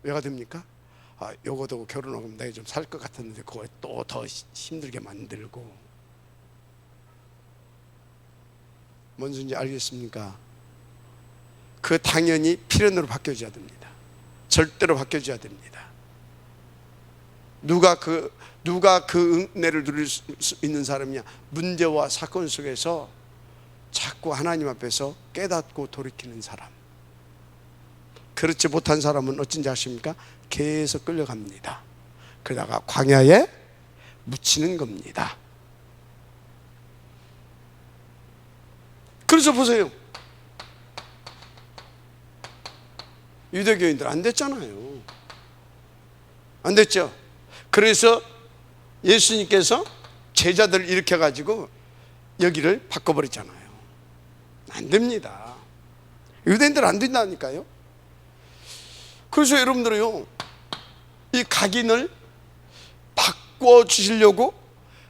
왜가 됩니까? 요거도 결혼하고 내가 좀 살 것 같았는데 그걸 또 더 힘들게 만들고. 뭔 소리인지 알겠습니까? 그 당연히 필연으로 바뀌어져야 됩니다. 절대로 바뀌어져야 됩니다. 누가 그 은혜를 누릴 수 있는 사람이냐? 문제와 사건 속에서 자꾸 하나님 앞에서 깨닫고 돌이키는 사람. 그렇지 못한 사람은 어쩐지 아십니까? 계속 끌려갑니다. 그러다가 광야에 묻히는 겁니다. 그래서 보세요, 유대교인들 안 됐잖아요. 안 됐죠? 그래서 예수님께서 제자들을 일으켜가지고 여기를 바꿔버렸잖아요. 안 됩니다. 유대인들 안 된다니까요. 그래서 여러분들은요, 이 각인을 바꿔주시려고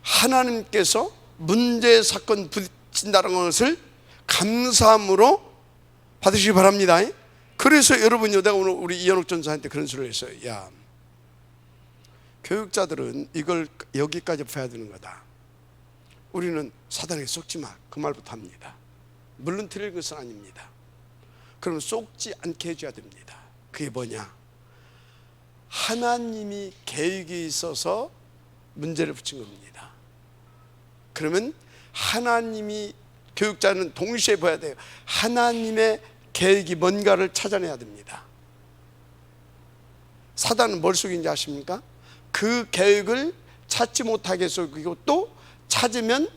하나님께서 문제 사건 부딪힌다는 것을 감사함으로 받으시기 바랍니다. 그래서 여러분요, 내가 오늘 우리 이현옥 전사한테 그런 소리를 했어요. 야, 교육자들은 이걸 여기까지 봐야 되는 거다. 우리는 사단에게 속지 마, 그 말부터 합니다. 물론 틀린 것은 아닙니다. 그럼 속지 않게 해줘야 됩니다. 그게 뭐냐? 하나님이 계획이 있어서 문제를 붙인 겁니다. 그러면 하나님이, 교육자는 동시에 봐야 돼요. 하나님의 계획이 뭔가를 찾아내야 됩니다. 사단은 뭘 속인지 아십니까? 그 계획을 찾지 못하게 속이고, 또 찾으면,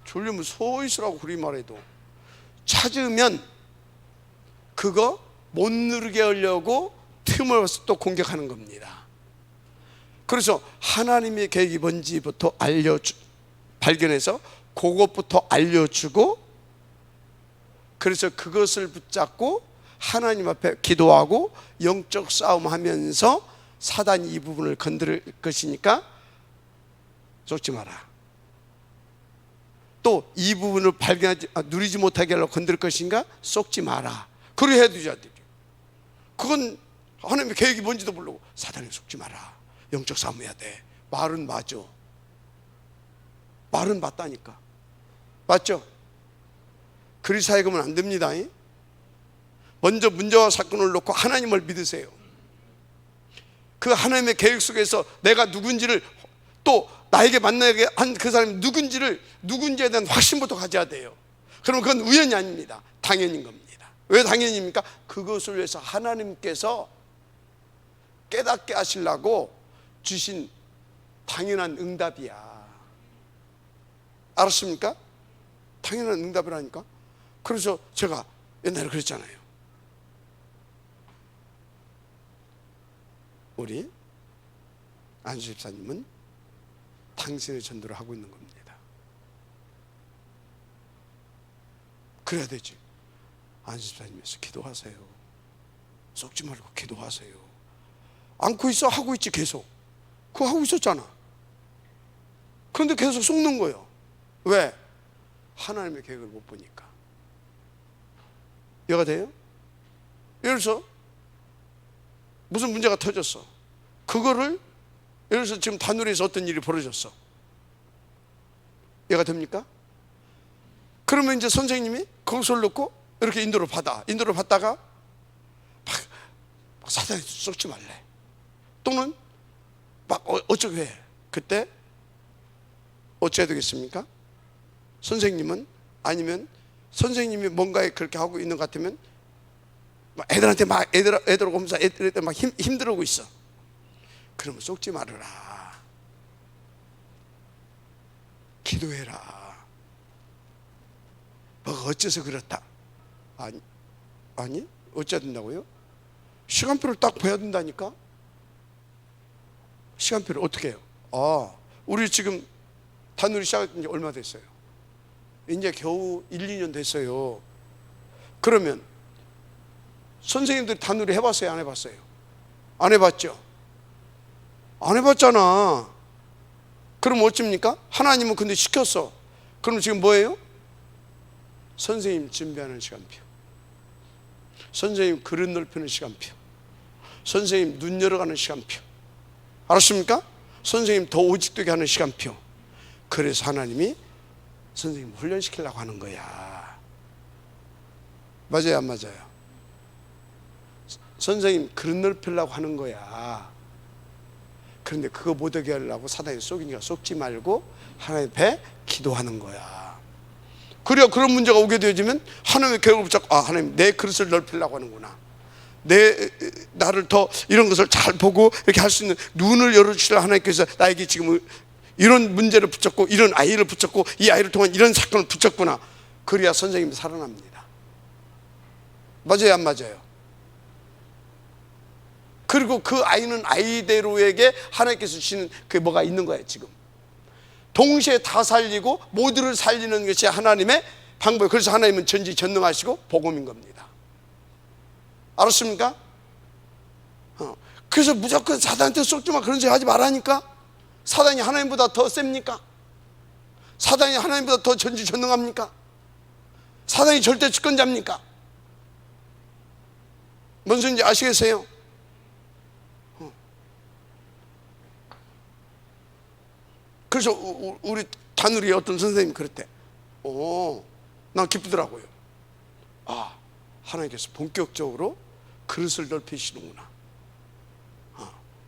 졸리면 소위 있으라고 그리 말해도, 찾으면 그거 못 누르게 하려고 틈을 또 공격하는 겁니다. 그래서 하나님의 계획이 뭔지부터 발견해서 그것부터 알려주고, 그래서 그것을 붙잡고 하나님 앞에 기도하고 영적 싸움하면서 사단이 이 부분을 건드릴 것이니까 쫓지 마라. 또 이 부분을 누리지 못하게 하려고 건드릴 것인가? 속지 마라. 그렇게 해줘야 되죠. 그건 하나님의 계획이 뭔지도 모르고 사단에 속지 마라, 영적 싸움해야 돼. 말은 맞아. 말은 맞다니까. 맞죠? 그리 사역하면 안 됩니다. 먼저 문제와 사건을 놓고 하나님을 믿으세요. 그 하나님의 계획 속에서 내가 누군지를, 또 나에게 만나게 한 그 사람이 누군지에 대한 확신부터 가져야 돼요. 그럼 그건 우연이 아닙니다. 당연인 겁니다. 왜 당연입니까? 그것을 위해서 하나님께서 깨닫게 하시려고 주신 당연한 응답이야. 알았습니까? 당연한 응답이라니까. 그래서 제가 옛날에 그랬잖아요. 우리 안수 집사님은 당신의 전도를 하고 있는 겁니다. 그래야 되지. 안수 집사님에서 기도하세요. 속지 말고 기도하세요. 안고 있어? 하고 있지 계속. 그거 하고 있었잖아. 그런데 계속 속는 거예요. 왜? 하나님의 계획을 못 보니까. 이해가 돼요? 예를 들어서 무슨 문제가 터졌어. 그거를, 예를 들어서 지금 다누리에서 어떤 일이 벌어졌어. 이해가 됩니까? 그러면 이제 선생님이 그것을 놓고 이렇게 인도를 받다가 막 사단에 쏟지 말래. 또는 막 어쩌게 해. 그때 어찌해야 되겠습니까? 선생님은, 아니면 선생님이 뭔가에 그렇게 하고 있는 것 같으면 애들한테 막 애들 오면서 애들한테 막 힘들어하고 있어. 그러면 속지 말아라. 기도해라. 뭐가 어째서 그렇다. 아니 어째야 된다고요? 시간표를 딱 봐야 된다니까. 시간표를 어떻게 해요? 우리 지금 다누리 시작한 지 얼마 됐어요? 이제 겨우 1, 2년 됐어요. 그러면 선생님들 다누리 해봤어요? 안 해봤어요? 안 해봤죠? 안 해봤잖아. 그럼 어쩝니까? 하나님은 근데 시켰어. 그럼 지금 뭐예요? 선생님 준비하는 시간표, 선생님 그릇 넓히는 시간표, 선생님 눈 열어가는 시간표. 알았습니까? 선생님 더 오직되게 하는 시간표. 그래서 하나님이 선생님 훈련시키려고 하는 거야. 맞아요, 안 맞아요? 선생님 그릇 넓히려고 하는 거야. 그런데 그거 못하게 하려고 사단이 속이니까 속지 말고 하나님 앞에 기도하는 거야. 그래야 그런 문제가 오게 되어지면 하나님의 계획을 붙잡고, 하나님 내 그릇을 넓히려고 하는구나, 나를 더 이런 것을 잘 보고 이렇게 할 수 있는 눈을 열어주시려 하나님께서 나에게 지금 이런 문제를 붙잡고, 이런 아이를 붙잡고, 이 아이를 통한 이런 사건을 붙잡구나. 그래야 선생님이 살아납니다. 맞아요, 안 맞아요? 그리고 그 아이는 아이대로에게 하나님께서 주시는 그게 뭐가 있는 거예요. 지금 동시에 다 살리고 모두를 살리는 것이 하나님의 방법. 그래서 하나님은 전지전능하시고 복음인 겁니다. 알았습니까? 그래서 무조건 사단한테 속지 마, 그런 소리 하지 말라니까. 사단이 하나님보다 더 셉니까? 사단이 하나님보다 더 전지전능합니까? 사단이 절대 주권자입니까? 뭔 소리인지 아시겠어요? 그래서 우리 다누리 어떤 선생님이 그랬대. 난 기쁘더라고요. 아, 하나님께서 본격적으로 그릇을 넓히시는구나.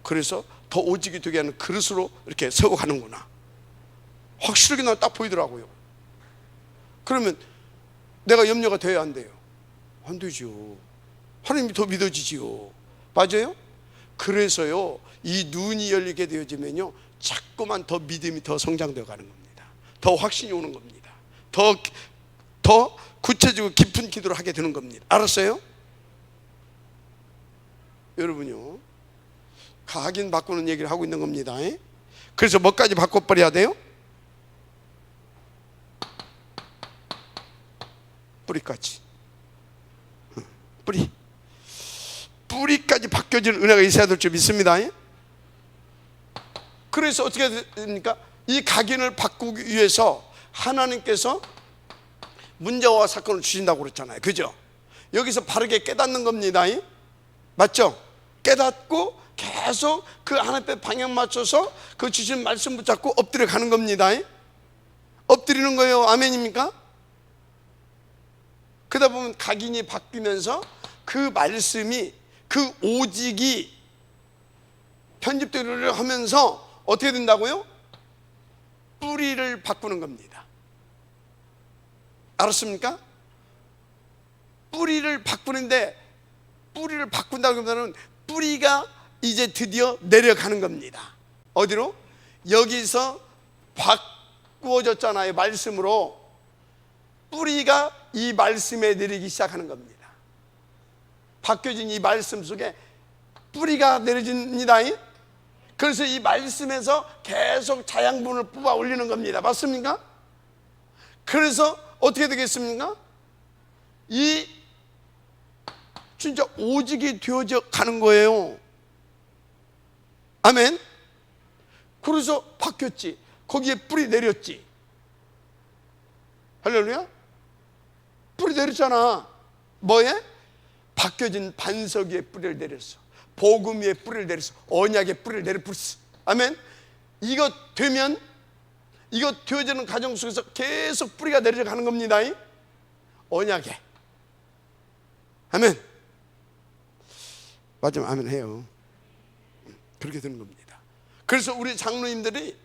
그래서 더 오직이 되게 하는 그릇으로 이렇게 세워가는구나. 확실하게 난 딱 보이더라고요. 그러면 내가 염려가 돼야 안 돼요? 안 되죠. 하나님이 더 믿어지지요. 맞아요? 그래서요, 이 눈이 열리게 되어지면요, 자꾸만 더 믿음이 더 성장되어 가는 겁니다. 더 확신이 오는 겁니다. 더 구체적으로 깊은 기도를 하게 되는 겁니다. 알았어요? 여러분요, 각인 바꾸는 얘기를 하고 있는 겁니다. 그래서 뭐까지 바꿔버려야 돼요? 뿌리까지. 뿌리까지 바뀌어지는 은혜가 있어야 될 줄 믿습니다. 그래서 어떻게 됩니까? 이 각인을 바꾸기 위해서 하나님께서 문제와 사건을 주신다고 그랬잖아요. 그죠? 여기서 바르게 깨닫는 겁니다. 맞죠? 깨닫고 계속 그 하나님의 방향 맞춰서 그 주신 말씀 붙잡고 엎드려 가는 겁니다. 엎드리는 거예요. 아멘입니까? 그러다 보면 각인이 바뀌면서 그 말씀이, 그 오직이 편집되기를 하면서 어떻게 된다고요? 뿌리를 바꾸는 겁니다. 알았습니까? 뿌리를 바꾸는데, 뿌리를 바꾼다고 하면 뿌리가 이제 드디어 내려가는 겁니다. 어디로? 여기서 바꾸어졌잖아요. 말씀으로. 뿌리가 이 말씀에 내리기 시작하는 겁니다. 바뀌어진 이 말씀 속에 뿌리가 내려집니다. 그래서 이 말씀에서 계속 자양분을 뽑아 올리는 겁니다. 맞습니까? 그래서 어떻게 되겠습니까? 이 진짜 오직이 되어져 가는 거예요. 아멘. 그래서 바뀌었지. 거기에 뿌리 내렸지. 할렐루야. 뿌리 내렸잖아. 뭐에? 바뀌어진 반석 위에 뿌리를 내렸어. 복음 위에 뿌리를 내렸어. 언약에 뿌리를 내려버렸어. 아멘. 이거 되면, 이거 되어지는 과정 속에서 계속 뿌리가 내려져 가는 겁니다. 언약에. 아멘. 맞으면 아멘 해요. 그렇게 되는 겁니다. 그래서 우리 장로님들이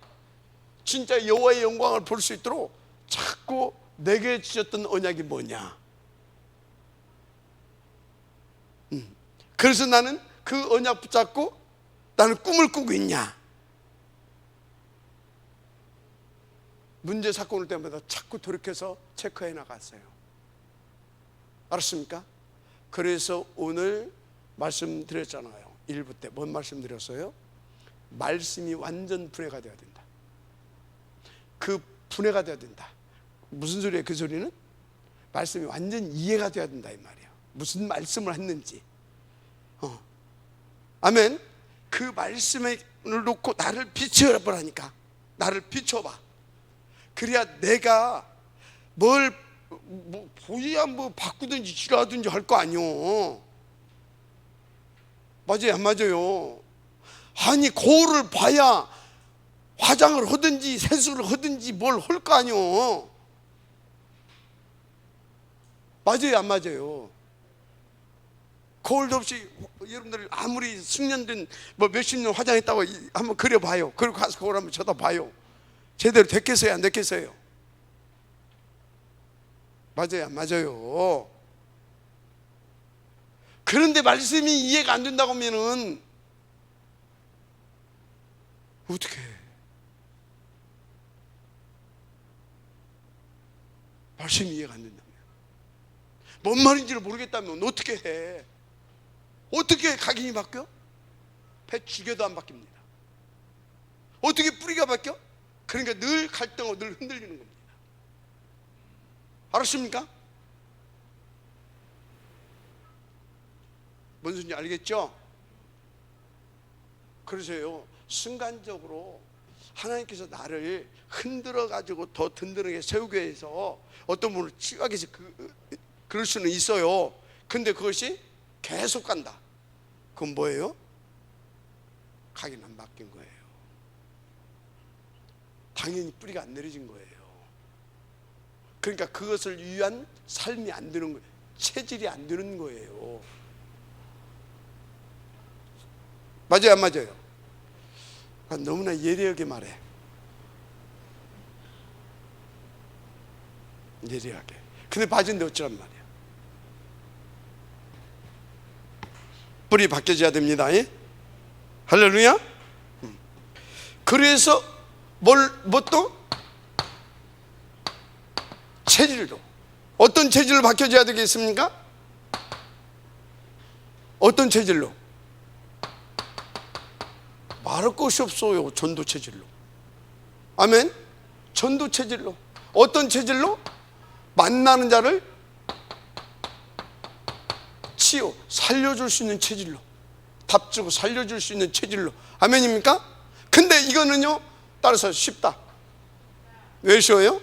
진짜 여호와의 영광을 볼 수 있도록 자꾸 내게 주셨던 언약이 뭐냐. 그래서 나는 그 언약 붙잡고 나는 꿈을 꾸고 있냐. 문제 사건 올 때마다 자꾸 돌이켜서 체크해 나갔어요. 알았습니까? 그래서 오늘 말씀드렸잖아요. 1부 때 뭔 말씀드렸어요? 말씀이 완전 분해가 되어야 된다. 그 분해가 되어야 된다. 무슨 소리예요? 그 소리는 말씀이 완전 이해가 되어야 된다 이 말이에요. 무슨 말씀을 했는지. 아멘. 그 말씀을 놓고 나를 비춰보라니까. 나를 비춰봐. 그래야 내가 뭘 보여야 뭐 바꾸든지 지라든지 할 거 아니오. 맞아요, 안 맞아요? 아니 거울을 봐야 화장을 하든지 세수를 하든지 뭘 할 거 아니오. 맞아요, 안 맞아요? 거울도 없이 여러분들 아무리 숙련된 뭐 몇십 년 화장했다고 한번 그려봐요. 그리고 가서 거울 한번 쳐다봐요. 제대로 됐겠어요, 안 됐겠어요? 맞아요, 안 맞아요? 그런데 말씀이 이해가 안 된다고 하면은 어떻게 해? 말씀이 이해가 안 된다면, 뭔 말인지를 모르겠다면 어떻게 해? 어떻게 각인이 바뀌어? 배 죽여도 안 바뀝니다. 어떻게 뿌리가 바뀌어? 그러니까 늘 갈등하고 늘 흔들리는 겁니다. 알았습니까? 뭔 소리인지 알겠죠? 그래서요, 순간적으로 하나님께서 나를 흔들어 가지고 더 든든하게 세우기 위해서 어떤 분을 치유하기 위해서 그럴 수는 있어요. 근데 그것이 계속 간다. 그건 뭐예요? 각인 안 바뀐 거예요. 당연히 뿌리가 안 내려진 거예요. 그러니까 그것을 위한 삶이 안 되는 거예요. 체질이 안 되는 거예요. 맞아요, 안 맞아요? 너무나 예리하게 말해. 예리하게. 근데 빠진데 어쩌란 말이야. 뿌리 바뀌어져야 됩니다. 예? 할렐루야. 그래서 또 체질도 어떤 체질로 바뀌어져야 되겠습니까? 어떤 체질로? 말할 것이 없어요. 전도 체질로. 아멘. 전도 체질로. 어떤 체질로? 만나는 자를 살려줄 수 있는 체질로, 답주고 살려줄 수 있는 체질로. 아멘입니까? 근데 이거는요, 따라서 쉽다. 왜 쉬워요?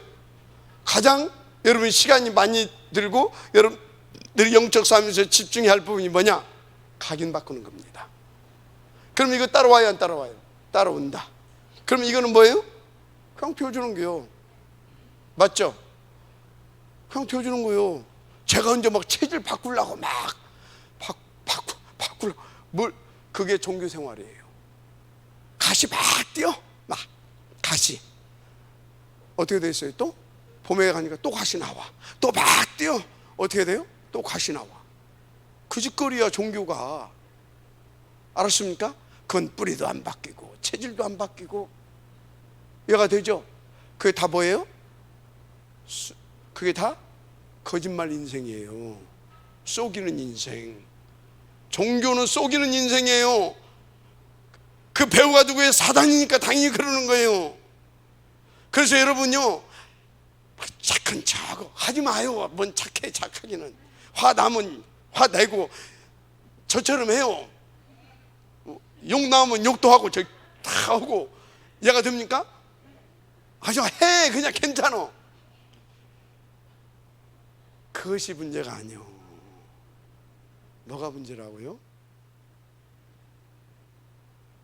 가장 여러분 시간이 많이 들고 여러분들이 영적 싸움에서 집중해야 할 부분이 뭐냐? 각인 바꾸는 겁니다. 그럼 이거 따라와요, 안 따라와요? 따라온다. 그럼 이거는 뭐예요? 그냥 배워주는 거예요. 맞죠? 그냥 배워주는 거예요. 제가 언제 막 체질 바꾸려고 막 바꾸려고 그게 종교 생활이에요. 가시 막 뛰어. 막 가시 어떻게 돼 있어요? 또 봄에 가니까 또 가시 나와. 또 막 뛰어. 어떻게 돼요? 또 가시 나와. 그 짓거리야 종교가. 알았습니까? 그건 뿌리도 안 바뀌고 체질도 안 바뀌고 이해가 되죠? 그게 다 뭐예요? 그게 다 거짓말 인생이에요. 속이는 인생. 종교는 속이는 인생이에요. 그 배우가 누구예요? 사단이니까 당연히 그러는 거예요. 그래서 여러분요, 착한 척하고 하지 마요. 뭔 착해. 착하기는 화나면 화내고 저처럼 해요. 욕 나오면 욕도 하고 저 다 하고. 이해가 됩니까? 아주 해. 그냥 괜찮아. 그것이 문제가 아니요. 뭐가 문제라고요?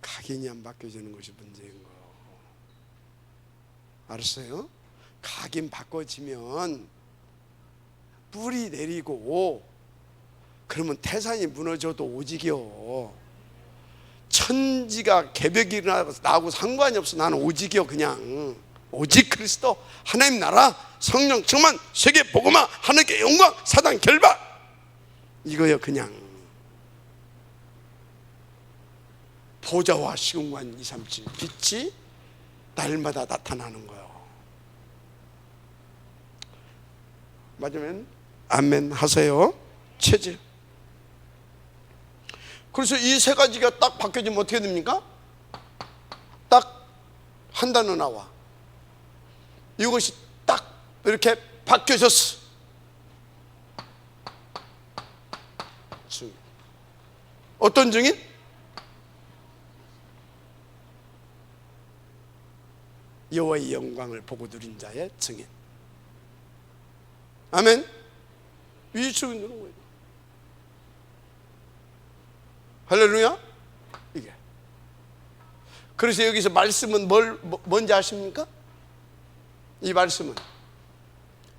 각인이 안 바뀌어지는 것이 문제인 거예요. 알았어요? 각인 바꿔지면 뿌리 내리고 그러면 태산이 무너져도 오직이요. 천지가 개벽이 나하고 상관이 없어. 나는 오직이요. 그냥 오직 그리스도, 하나님 나라, 성령 충만, 세계 복음화, 하늘께 영광, 사단 결박, 이거요. 그냥 보좌와 시공간 237 빛이 날마다 나타나는 거예요. 맞으면 아멘 하세요. 체질. 그래서 이 세 가지가 딱 바뀌어지면 어떻게 됩니까? 딱 한 단어 나와. 이것이 딱 이렇게 바뀌어졌어. 증인. 어떤 증인? 여호와의 영광을 보고 누린 자의 증인. 아멘. 이 증인 누른 거예요. 할렐루야. 이게. 그래서 여기서 말씀은 뭔지 아십니까? 이 말씀은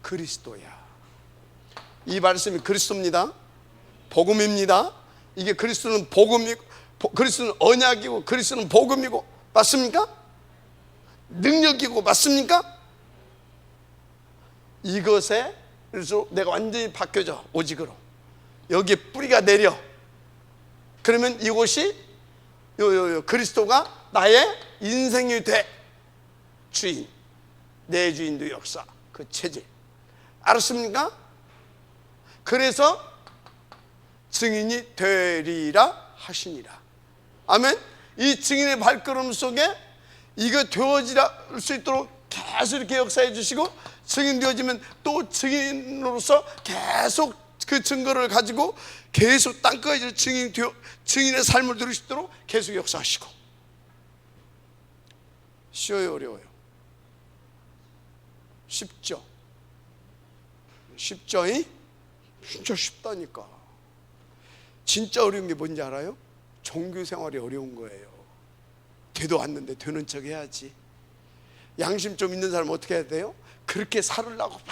그리스도야. 이 말씀이 그리스도입니다. 복음입니다. 이게 그리스도는 복음이고, 그리스도는 언약이고, 그리스도는 복음이고, 맞습니까? 능력이고, 맞습니까? 이것에 그래서 내가 완전히 바뀌어져. 오직으로 여기에 뿌리가 내려. 그러면 이곳이 그리스도가 나의 인생이 돼. 주인, 내 주인도 역사, 그 체질. 알았습니까? 그래서 증인이 되리라 하시니라. 아멘. 이 증인의 발걸음 속에 이거 되어질 수 있도록 계속 이렇게 역사해 주시고, 증인 되어지면 또 증인으로서 계속 그 증거를 가지고 계속 땅끝까지 증인의 삶을 누릴 수 있도록 계속 역사하시고. 쉬워요, 어려워요? 쉽죠? 쉽죠? 진짜 쉽다니까. 진짜 어려운 게 뭔지 알아요? 종교 생활이 어려운 거예요. 되도 않는데 되는 척 해야지. 양심 좀 있는 사람은 어떻게 해야 돼요? 그렇게 살으려고 막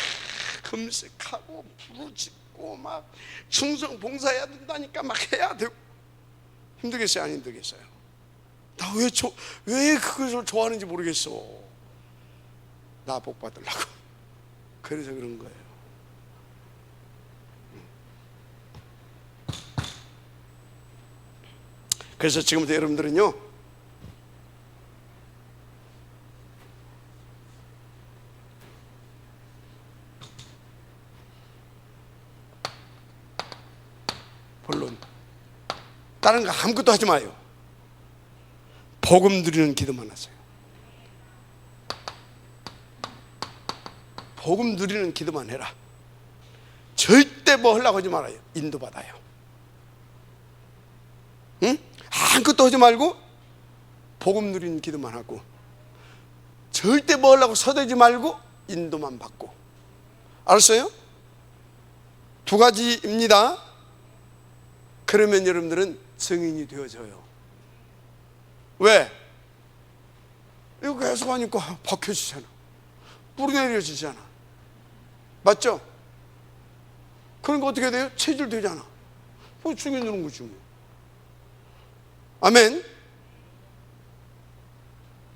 금식하고 부르짖고 막 충성 봉사해야 된다니까 막 해야 되고. 힘들겠어요? 안 힘들겠어요? 나 왜 그것을 좋아하는지 모르겠어. 나 복 받으려고. 그래서 그런 거예요. 그래서 지금부터 여러분들은요, 본론 다른 거 아무것도 하지 마요. 복음 누리는 기도만 하세요. 복음 누리는 기도만 해라. 절대 뭐 하려고 하지 말아요. 인도받아요. 응? 아무것도 하지 말고 복음 누리는 기도만 하고, 절대 뭐 하려고 서대지 말고 인도만 받고. 알았어요? 두 가지입니다. 그러면 여러분들은 증인이 되어져요. 왜? 이거 계속 하니까 박혀지잖아. 뿌리내려지잖아. 맞죠? 그러니까 어떻게 돼요? 체질 되잖아. 뭐 증인 되는 거지 뭐. 아멘.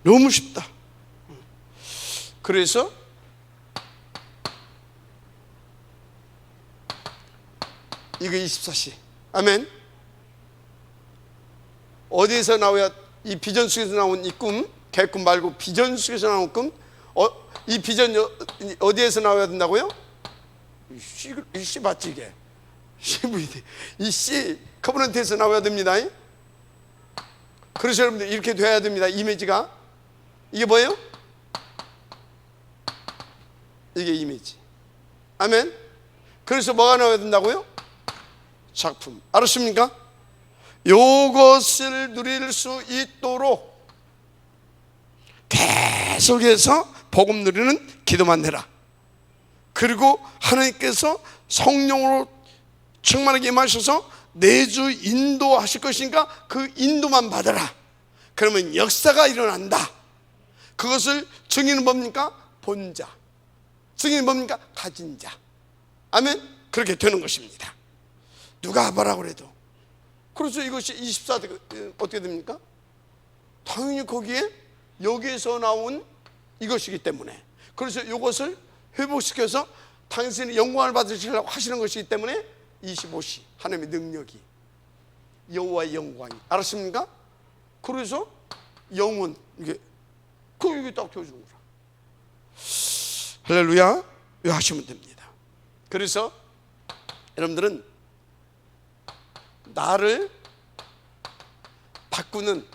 너무 쉽다. 그래서 이거 24시. 아멘. 어디에서 나와야, 이 비전 속에서 나온 이 꿈, 개꿈 말고 비전 속에서 나온 꿈, 이 비전 어디에서 나와야 된다고요? 이 C 맞지 이게? CVD. 이 C 커버넌트에서 나와야 됩니다. 그래서 여러분들 이렇게 돼야 됩니다. 이미지가. 이게 뭐예요? 이게 이미지. 아멘. 그래서 뭐가 나와야 된다고요? 작품. 알았습니까? 요것을 누릴 수 있도록 계속해서 복음 누리는 기도만 해라. 그리고 하나님께서 성령으로 충만하게 임하셔서 내주 인도하실 것이니까 그 인도만 받아라. 그러면 역사가 일어난다. 그것을 증인은 뭡니까? 본 자. 증인은 뭡니까? 가진 자. 아멘. 그렇게 되는 것입니다. 누가 뭐라고 그래도. 그래서 이것이 24대 어떻게 됩니까? 당연히 거기에 여기에서 나온 이것이기 때문에, 그래서 이것을 회복시켜서 당신이 영광을 받으시려고 하시는 것이기 때문에 25시 하나님의 능력이, 여호와의 영광이. 알았습니까? 그래서 영혼 이게 딱 되어주는 거라. 할렐루야. 이거 하시면 됩니다. 그래서 여러분들은 나를 바꾸는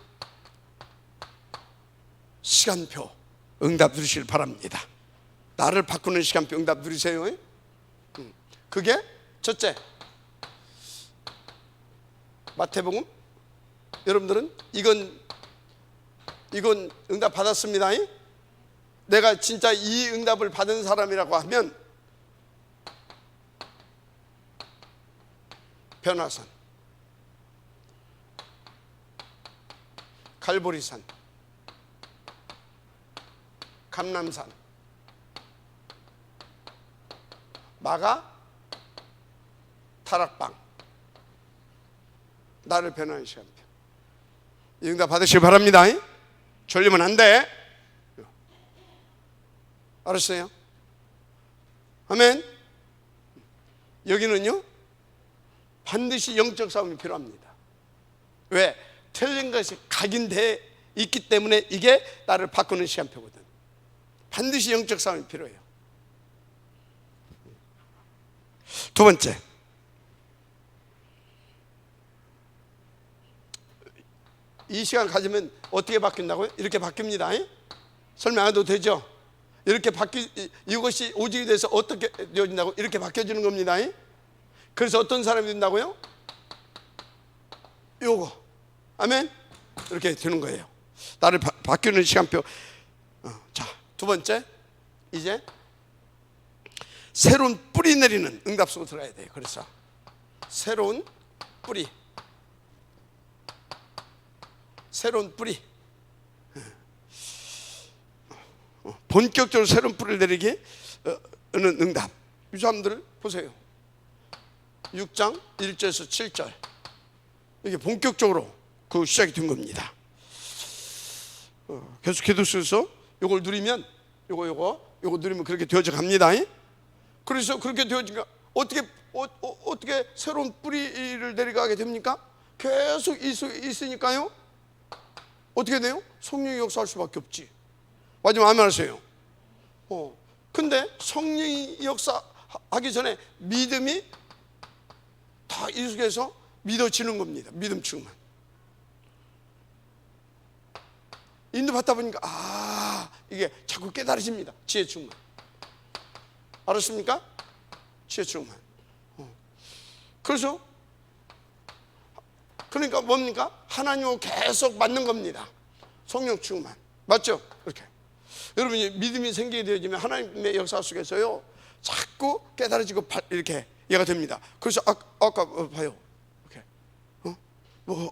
시간표 응답 누리시길 바랍니다. 나를 바꾸는 시간표 응답 누리세요. 그게 첫째, 마태복음. 여러분들은 이건 응답 받았습니다. 내가 진짜 이 응답을 받은 사람이라고 하면 변화산, 갈보리산, 감람산, 마가, 타락방, 나를 변화하는 시간표. 이 응답 받으시기 바랍니다. 졸리면 안 돼. 알았어요? 아멘. 여기는요 반드시 영적 싸움이 필요합니다. 왜? 틀린 것이 각인돼 있기 때문에 이게 나를 바꾸는 시간표거든. 반드시 영적 싸움이 필요해요. 두 번째, 이 시간 가지면 어떻게 바뀐다고요? 이렇게 바뀝니다. 설명 안 해도 되죠? 이렇게 이것이 오직이 돼서 어떻게 되어진다고? 이렇게 바뀌어지는 겁니다. 그래서 어떤 사람이 된다고요? 요거. 아멘. 이렇게 되는 거예요. 나를 바뀌는 시간표. 자, 두 번째, 이제 새로운 뿌리 내리는 응답 속으로 들어가야 돼요. 그래서 새로운 뿌리, 새로운 뿌리, 본격적으로 새로운 뿌리를 내리기 는 응답. 이 사람들을 보세요. 6장 1절에서 7절, 이게 본격적으로 그 시작이 된 겁니다. 계속 기도 속에서 이걸 누리면 요거 누리면 그렇게 되어져 갑니다. 그래서 그렇게 되어지니까 어떻게 새로운 뿌리를 내려가게 됩니까? 계속 있으니까요. 어떻게 돼요? 성령이 역사할 수밖에 없지. 마지막 아멘 하세요. 근데 성령이 역사하기 전에 믿음이 다 이 속에서 믿어지는 겁니다. 믿음 충만. 인도받다 보니까 이게 자꾸 깨달아집니다. 지혜 충만. 알았습니까? 지혜 충만. 그래서 그러니까 뭡니까? 하나님하고 계속 맞는 겁니다. 성령 충만. 맞죠? 이렇게 여러분이 믿음이 생기게 되어지면 하나님의 역사 속에서요 자꾸 깨달아지고 이렇게 얘가 됩니다. 그래서 아까 봐요. 이렇게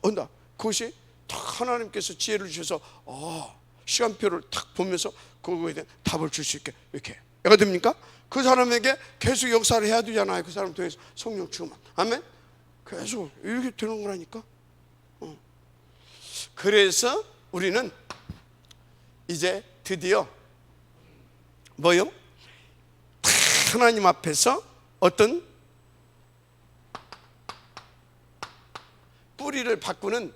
온다. 그것이 탁 하나님께서 지혜를 주셔서 시간표를 탁 보면서 그거에 대한 답을 줄 수 있게 이렇게 얘가 됩니까? 그 사람에게 계속 역사를 해야 되잖아요. 그 사람 통해서 성령 충만. 아멘. 계속 이렇게 되는 거라니까. 그래서 우리는 이제 드디어 뭐요? 하나님 앞에서 어떤 뿌리를 바꾸는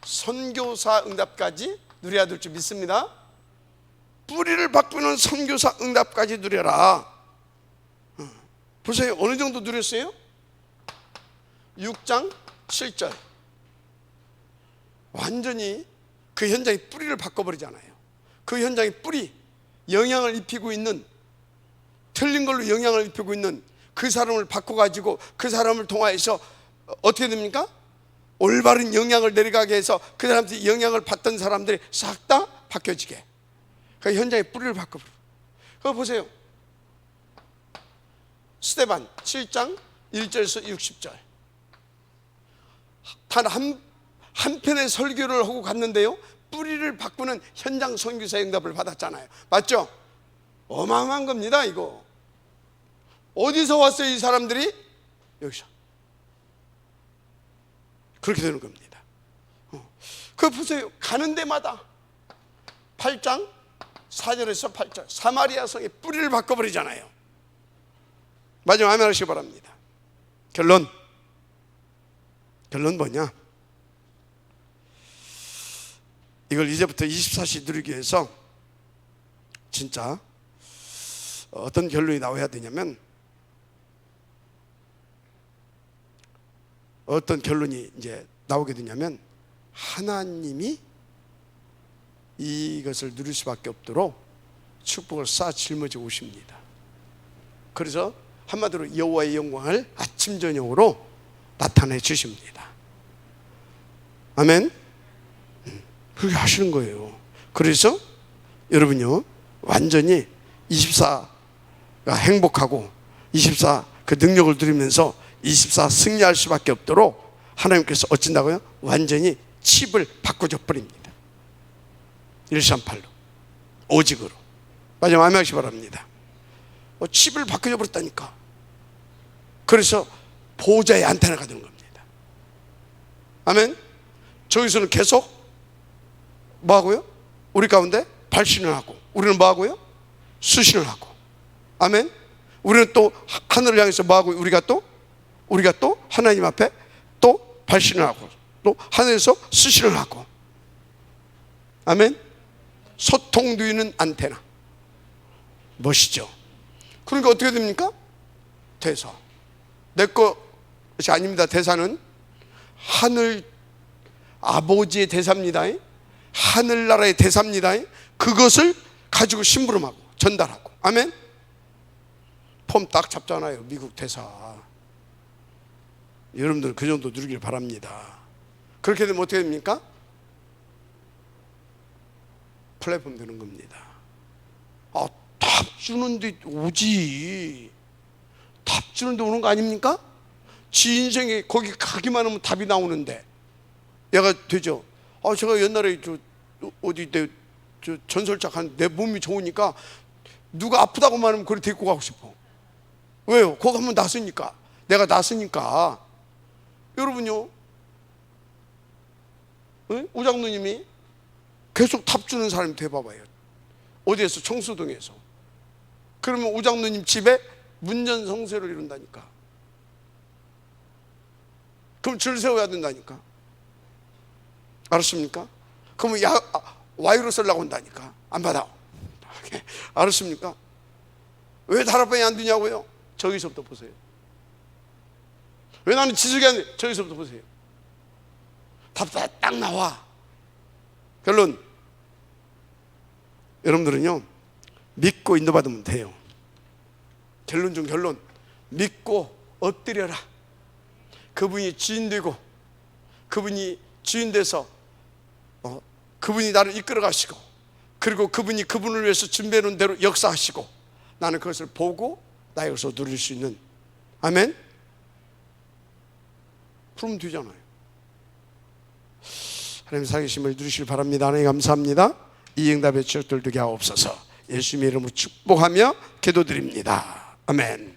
선교사 응답까지 누려야 될 줄 믿습니다. 뿌리를 바꾸는 선교사 응답까지 누려라. 보세요. 어느 정도 누렸어요? 6장 7절. 완전히 그 현장의 뿌리를 바꿔버리잖아요. 그 현장의 뿌리, 영향을 입히고 있는, 틀린 걸로 영향을 입히고 있는 그 사람을 바꿔가지고 그 사람을 통하여서 어떻게 됩니까? 올바른 영향을 내려가게 해서 그 사람들이 영향을 받던 사람들이 싹 다 바뀌어지게, 그 현장의 뿌리를 바꿔버려. 그거 보세요. 스데반 7장 1절에서 60절. 단 한 편의 설교를 하고 갔는데요, 뿌리를 바꾸는 현장 선교사의 응답을 받았잖아요. 맞죠? 어마어마한 겁니다. 이거 어디서 왔어요? 이 사람들이 여기서. 그렇게 되는 겁니다. 그거 보세요. 가는 데마다 8장 4절에서 8절 사마리아 성의 뿌리를 바꿔버리잖아요. 마지막 아멘 하시기 바랍니다. 결론 뭐냐? 이걸 이제부터 24시 누리기 위해서 진짜 어떤 결론이 나와야 되냐면, 어떤 결론이 이제 나오게 되냐면, 하나님이 이것을 누릴 수밖에 없도록 축복을 쌓아 짊어져 오십니다. 그래서 한마디로 여호와의 영광을 아침 저녁으로 나타내 주십니다. 아멘. 그렇게 하시는 거예요. 그래서 여러분요, 완전히 24가 행복하고 24 그 능력을 누리면서 24 승리할 수밖에 없도록 하나님께서 어쩐다고요? 완전히 칩을 바꿔줘 버립니다. 138로 오직으로. 마지막 아멘 하시기 바랍니다. 칩을 바꿔줘 버렸다니까. 그래서 보호자의 안테나가 되는 겁니다. 아멘. 저기서는 계속 뭐 하고요? 우리 가운데 발신을 하고, 우리는 뭐 하고요? 수신을 하고. 아멘. 우리는 또 하늘을 향해서 뭐 하고, 우리가 또 하나님 앞에 또 발신을 하고, 또 하늘에서 수신을 하고. 아멘. 소통되는 안테나. 멋있죠? 그러니까 어떻게 됩니까? 대사. 내 것이 아닙니다. 대사는 하늘 아버지의 대사입니다. 하늘나라의 대사입니다. 그것을 가지고 심부름하고 전달하고. 아멘. 폼 딱 잡잖아요. 미국 대사. 여러분들 그 정도 누리길 바랍니다. 그렇게 되면 어떻게 됩니까? 플랫폼 되는 겁니다. 답 주는데 오지. 답 주는데 오는 거 아닙니까? 지 인생에 거기 가기만 하면 답이 나오는데 얘가 되죠. 제가 옛날에 어디 전설작 한 내 몸이 좋으니까 누가 아프다고만 하면 그걸 데리고 가고 싶어. 왜요? 거기 하면 낫으니까. 내가 낫으니까. 여러분요, 우장누님이 계속 답 주는 사람이 돼봐봐요. 어디에서? 청수동에서. 그러면 우장누님 집에 문전성쇠를 이룬다니까. 그럼 줄 세워야 된다니까. 알았습니까? 그러면 와이로 쓰려고 한다니까. 안 받아. 알았습니까? 왜 다락방에 안 두냐고요? 저기서부터 보세요. 왜 나는 지속이 안 돼? 저기서부터 보세요. 답 딱 나와. 결론, 여러분들은요 믿고 인도받으면 돼요. 결론 중 결론, 믿고 엎드려라. 그분이 주인 되고, 그분이 주인 돼서 그분이 나를 이끌어 가시고, 그리고 그분이 그분을 위해서 준비해 놓은 대로 역사하시고, 나는 그것을 보고 나에게서 누릴 수 있는, 아멘? 그러면 되잖아요. 하나님 살아계심을 누리시길 바랍니다. 하나님 감사합니다. 이 응답의 지역들 되게 하옵소서. 예수님의 이름으로 축복하며 기도드립니다. 아멘.